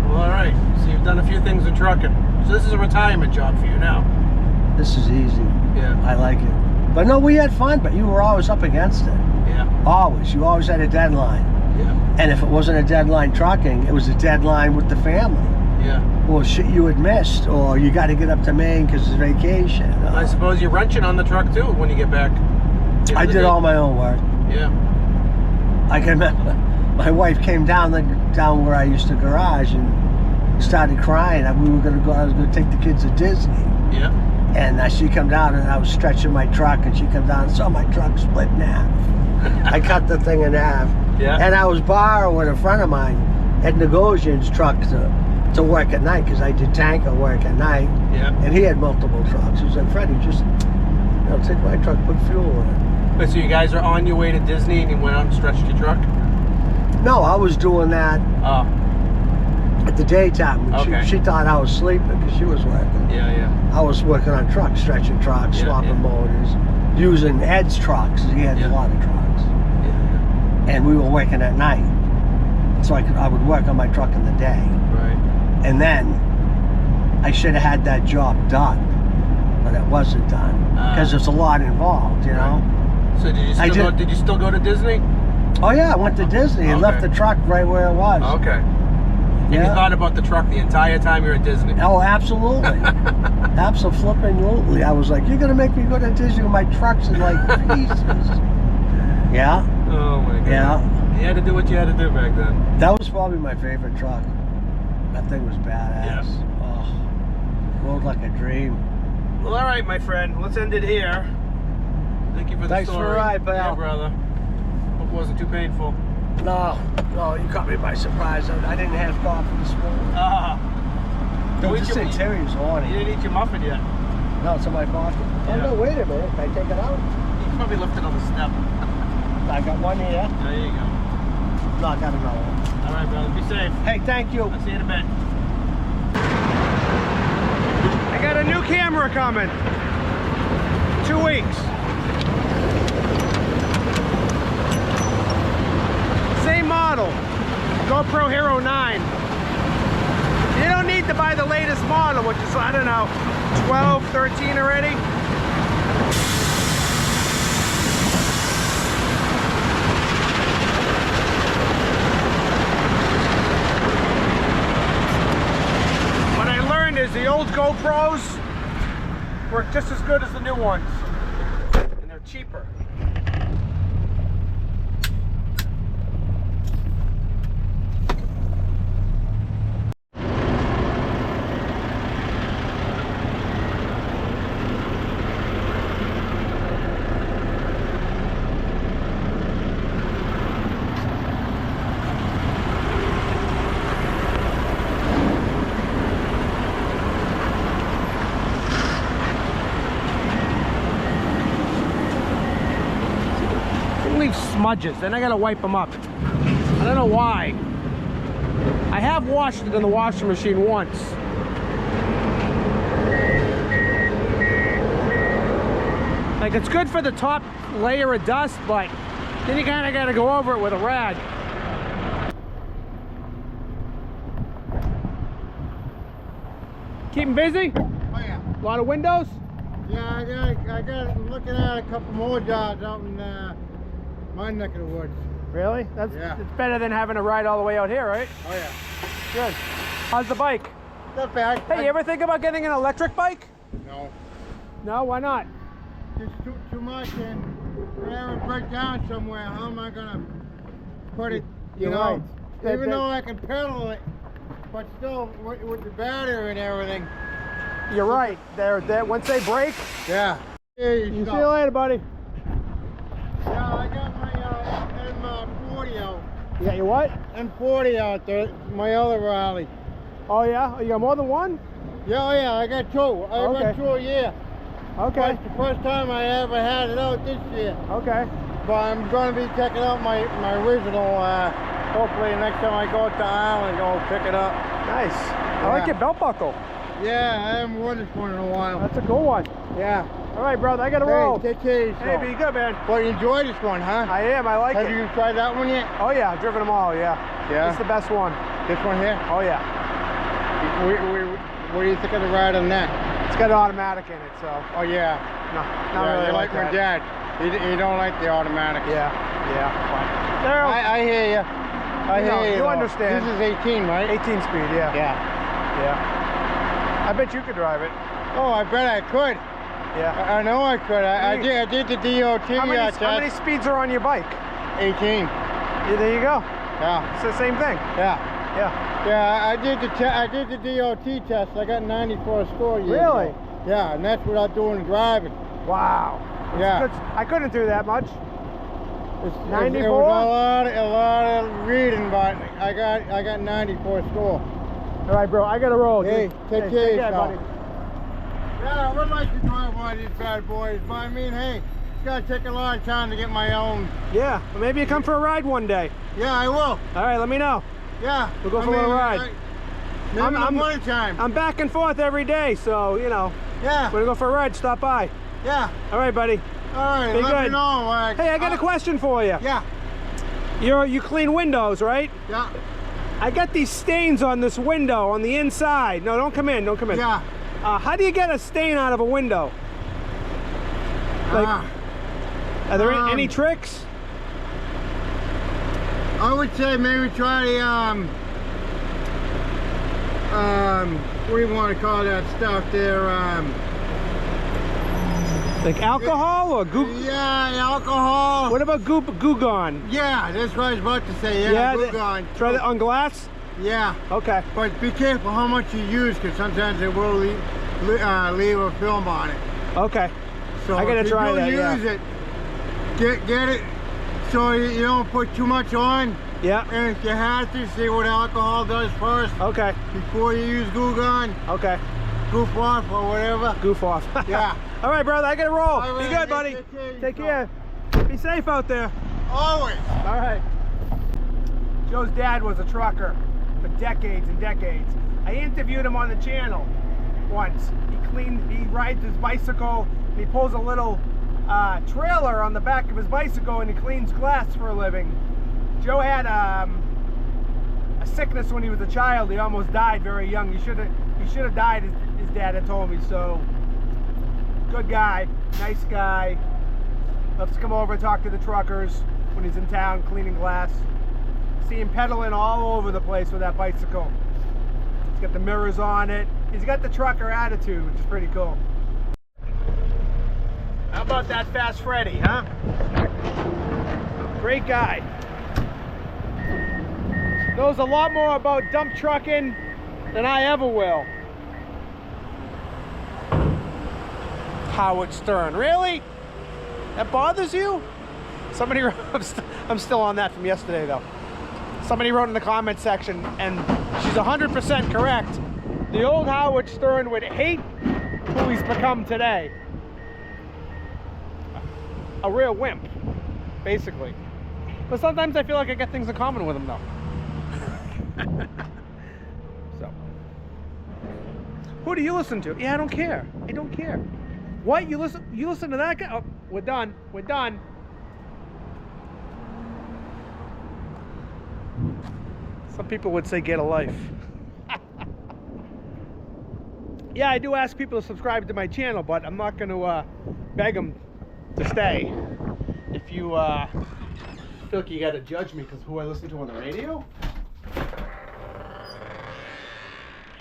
Well, all right. So you've done a few things in trucking. So this is a retirement job for you now. This is easy. Yeah. I like it. But no, we had fun, but you were always up against it. Yeah. Always. You always had a deadline. Yeah. And if it wasn't a deadline trucking, it was a deadline with the family. Yeah. Or shit you had missed, or you got to get up to Maine because it's vacation. I suppose you're wrenching on the truck too when you get back. I did all my own work. Yeah. I can remember my wife came down where I used to garage and started crying. We were gonna go. I was gonna take the kids to Disney. Yeah. And she come down and I was stretching my truck, and she come down and saw my truck split in half. I cut the thing in half. Yeah. And I was borrowing a friend of mine, Ed Negosian's truck to work at night, because I did tanker work at night. Yeah. And he had multiple trucks. He said, Freddie, just take my truck, put fuel in it. Wait, so you guys are on your way to Disney and you went out and stretched your truck? No, I was doing that at the daytime. Okay. She thought I was sleeping because she was working. Yeah, yeah. I was working on trucks, stretching trucks, swapping motors, using Ed's trucks. He had a lot of trucks. Yeah. And we were working at night. So I would work on my truck in the day. Right. And then I should have had that job done, but it wasn't done because there's a lot involved, you know. So did you still go to Disney? Oh yeah, I went to Disney and left the truck right where it was. Okay. And you thought about the truck the entire time you were at Disney? Oh, absolutely. Absolutely. I was like, you're gonna make me go to Disney with my trucks in like pieces. Yeah. Oh my God. Yeah. You had to do what you had to do back then. That was probably my favorite truck. That thing was badass. Yeah. Oh, rode like a dream. Well, all right, my friend. Let's end it here. Thank you for the Thanks story. for the ride, pal. Yeah, brother. Hope it wasn't too painful. No, you caught me by surprise. I didn't have coffee this morning. This interior's horny. You didn't eat your muffin yet. No, it's in my pocket. Yeah. Oh no, wait a minute. Can I take it out? You probably left it on the step. I got one here. There you go. No, I got another one. All right, brother. Be safe. Hey, thank you. I'll see you in a bit. I got a new camera coming. 2 weeks. Same model. GoPro Hero 9. You don't need to buy the latest model, which is, I don't know, 12, 13 already. Is the old GoPros work just as good as the new ones, and they're cheaper. Smudges, then I gotta wipe them up. I don't know why. I have washed it in the washing machine once. Like, it's good for the top layer of dust, but then you kinda gotta go over it with a rag. Keeping busy? Oh yeah. A lot of windows? Yeah, I got looking at a couple more jobs out in my neck of the woods. Really? It's better than having to ride all the way out here, right? Oh yeah. Good. How's the bike? Not bad. Hey, you ever think about getting an electric bike? No. No, why not? It's too much, and whenever it breaks down somewhere, how am I gonna put it? You You're know, right. even though I can pedal it, but still with the battery and everything. You're right. They're once they break. Yeah. See you later, buddy. Yeah, I got my M40 out. You got your what? M40 out there, my other rally. Oh yeah? Oh, you got more than one? Yeah, oh yeah, I got two. I went through a year. Okay. That's the first time I ever had it out this year. Okay. But I'm going to be checking out my original, hopefully next time I go to Ireland, I'll pick it up. Nice. I like your belt buckle. Yeah, I haven't worn this one in a while. That's a cool one. Yeah. All right, brother, I got to roll. Take care of yourself. Hey, be good, man. Well, you enjoy this one, huh? I am. I like it. Have you tried that one yet? Oh yeah, I've driven them all. Yeah. Yeah. It's the best one. This one here? Oh yeah. What do you think of the ride on that? It's got automatic in it, so. Oh yeah. No, not Yeah, really you like my that. dad. He don't like the automatic. Yeah. Yeah. I hear you. I hear you. You though. understand. This is 18, right? 18 speed. Yeah. Yeah. I bet you could drive it. Oh, I bet I could. Yeah. I know I could. I did the DOT How many test. speeds are on your bike? 18. Yeah, there you go. Yeah. It's the same thing. Yeah. Yeah. Yeah, I did the DOT test. I got 90 for a score years Really? ago. Yeah, and that's without doing driving. Wow. Yeah. I couldn't do that much. It's 94? It was a lot of reading, but I got 90 for a score. All right, bro. I gotta roll. Hey, take care of yourself. buddy. Yeah, I would like to drive one of these bad boys, but I mean, hey, it's gotta take a lot of time to get my own. Yeah. Well, maybe you come for a ride one day. Yeah, I will. All right. Let me know. Yeah. We'll go for a little ride. Maybe in the morning time. I'm back and forth every day, so you know. Yeah. We're gonna go for a ride. Stop by. Yeah. All right, buddy. All right. Be Let good. me know. Hey, I got a question for you. Yeah. You clean windows, right? Yeah. I got these stains on this window on the inside. No, don't come in. Don't come in. Yeah. How do you get a stain out of a window? Like, are there any tricks? I would say maybe try the what do you want to call that stuff there? Like alcohol or goo? Yeah, alcohol. What about Goo Gone? Yeah, that's what I was about to say. Yeah, Goo Gone. Try that on glass? Yeah. Okay. But be careful how much you use, because sometimes it will leave a film on it. Okay. So I gotta if try you that. use it, get it so you don't put too much on. Yeah. And if you have to, see what alcohol does first. Okay. Before you use Goo Gone. Okay. Goof off or whatever. Goof off. Yeah. All right, brother. I gotta roll. All right, Be good, buddy. Take care. Be safe out there. Always. All right. Joe's dad was a trucker for decades and decades. I interviewed him on the channel once. He rides his bicycle, and he pulls a little trailer on the back of his bicycle, and he cleans glass for a living. Joe had a sickness when he was a child. He almost died very young. He should have died, his dad had told me. So, good guy, nice guy. Loves to come over and talk to the truckers when he's in town cleaning glass. See him pedaling all over the place with that bicycle. He's got the mirrors on it. He's got the trucker attitude, which is pretty cool. How about that Fast Freddy, huh? Great guy. Knows a lot more about dump trucking than I ever will. Howard Stern, really? That bothers you? Somebody wrote, I'm still on that from yesterday though. Somebody wrote in the comment section, and she's 100% correct. The old Howard Stern would hate who he's become today. A real wimp, basically. But sometimes I feel like I get things in common with him though. So, who do you listen to? Yeah, I don't care. I don't care. What, you listen to that guy? Oh, we're done. We're done. Some people would say get a life. Yeah, I do ask people to subscribe to my channel, but I'm not going to beg them to stay. If you feel like you got to judge me because who I listen to on the radio?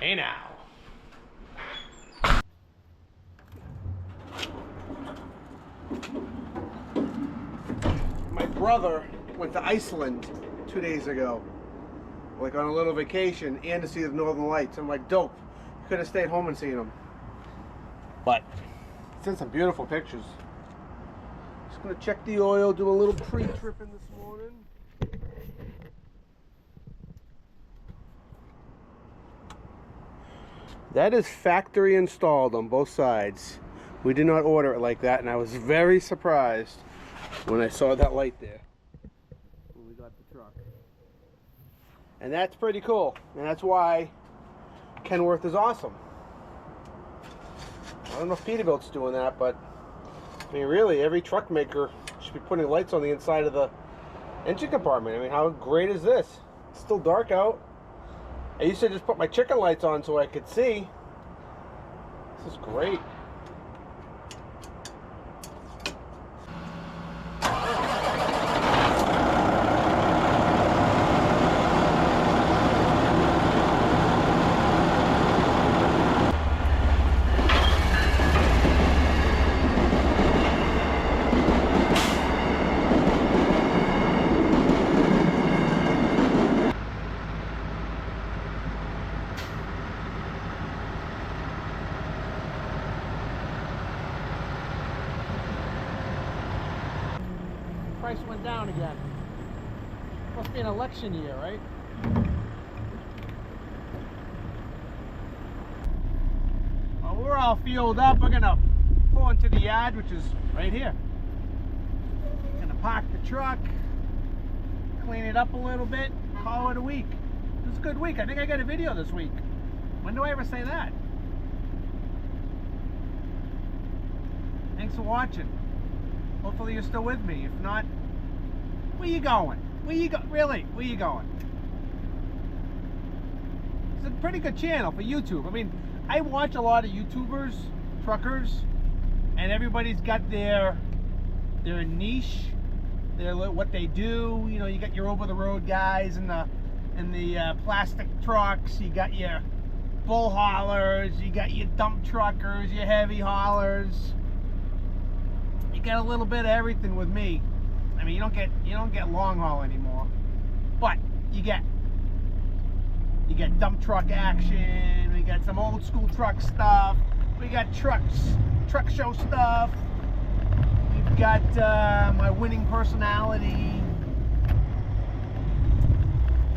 Hey now. My brother went to Iceland 2 days ago, like on a little vacation, and to see the Northern Lights. I'm like, dope. You could have stayed home and seen them. But it's in some beautiful pictures. Just gonna check the oil, do a little pre-tripping this morning. That is factory installed on both sides. We did not order it like that, and I was very surprised when I saw that light there when we got the truck. And that's pretty cool, and that's why Kenworth is awesome. I don't know if Peterbilt's doing that, but I mean, really, every truck maker should be putting lights on the inside of the engine compartment. I mean, how great is this? It's still dark out. I used to just put my chicken lights on so I could see. This is great. price went down again. Must be an election year, right? Well, we're all fueled up. We're gonna pull into the yard, which is right here. Gonna park the truck, clean it up a little bit, call it a week. It was a good week. I think I got a video this week. When do I ever say that? Thanks for watching. Hopefully you're still with me. If not, where you going? Where you go? Really? Where you going? It's a pretty good channel for YouTube. I mean, I watch a lot of YouTubers, truckers, and everybody's got their niche, what they do. You know, you got your over-the-road guys and the plastic trucks. You got your bull haulers. You got your dump truckers. Your heavy haulers. You got a little bit of everything with me. I mean, you don't get long haul anymore, but you get dump truck action. We got some old school truck stuff. We got truck show stuff. We've got my winning personality,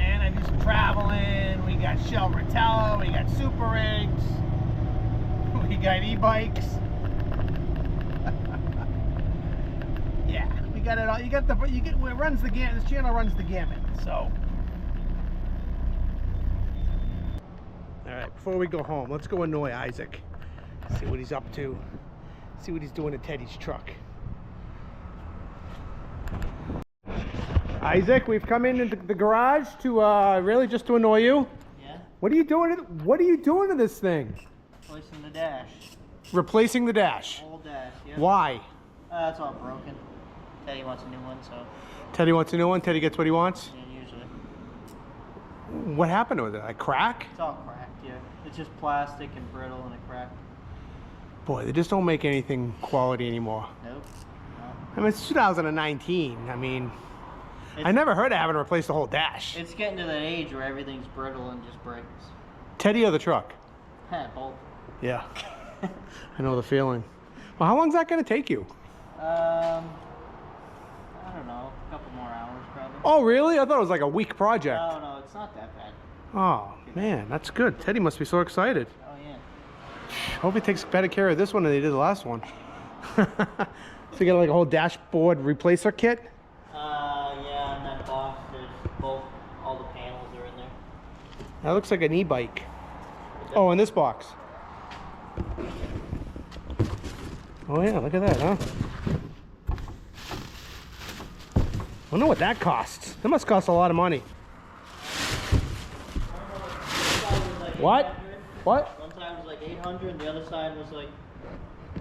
and I do some traveling. We got Shell Rotella. We got super rigs. We got e-bikes. Yeah, we got it all. It runs the gamut. This channel runs the gamut. So, all right. Before we go home, let's go annoy Isaac. See what he's up to. See what he's doing to Teddy's truck. Isaac, we've come into the garage to really just to annoy you. Yeah. What are you doing? What are you doing to this thing? Replacing the dash. Replacing the dash. Old dash. Yeah. Why? It's all broken. Teddy wants a new one, so. Teddy wants a new one. Teddy gets what he wants. Yeah, usually. What happened with it? A crack? It's all cracked. Yeah. It's just plastic and brittle and it cracked. Boy, they just don't make anything quality anymore. Nope. No. I mean, it's 2019. I mean, I never heard of having to replace the whole dash. It's getting to that age where everything's brittle and just breaks. Teddy or the truck? Both. Yeah. I know the feeling. Well, how long is that going to take you? I don't know. A couple more hours, probably. Oh, really? I thought it was like a week project. No, it's not that bad. Oh, man, that's good. Teddy must be so excited. Oh, yeah. Hope he takes better care of this one than he did the last one. So you got like a whole dashboard replacer kit? Yeah, in that box, there's all the panels are in there. That looks like an e-bike. Oh, in this box. Oh yeah, look at that, huh? I wonder what that costs. That must cost a lot of money. What? What? One side was like 800 and the other side was like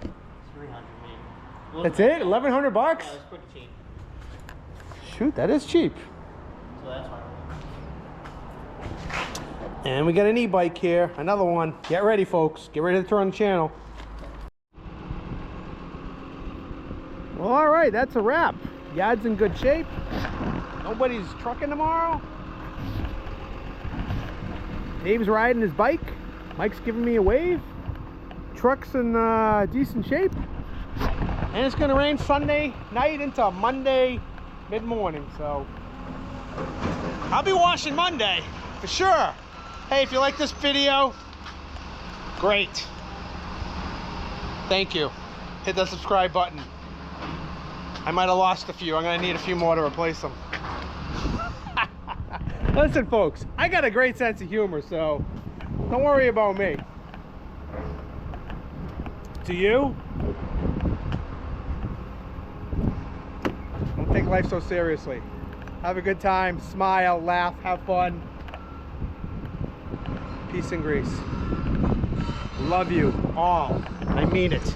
300 maybe. That's it? 1,100 bucks? Yeah, it's pretty cheap. Shoot, that is cheap. So that's why. And we got an e-bike here, another one. Get ready, folks. Get ready to turn on the channel. Well, all right, that's a wrap. Yard's in good shape. Nobody's trucking tomorrow. Dave's riding his bike. Mike's giving me a wave. Truck's in decent shape. And it's gonna rain Sunday night into Monday mid-morning, so I'll be washing Monday for sure. Hey, if you like this video, great. Thank you. Hit the subscribe button. I might have lost a few. I'm gonna need a few more to replace them. Listen, folks, I got a great sense of humor, so don't worry about me. Do you? Don't take life so seriously. Have a good time, smile, laugh, have fun. Peace and grace. Love you all. I mean it.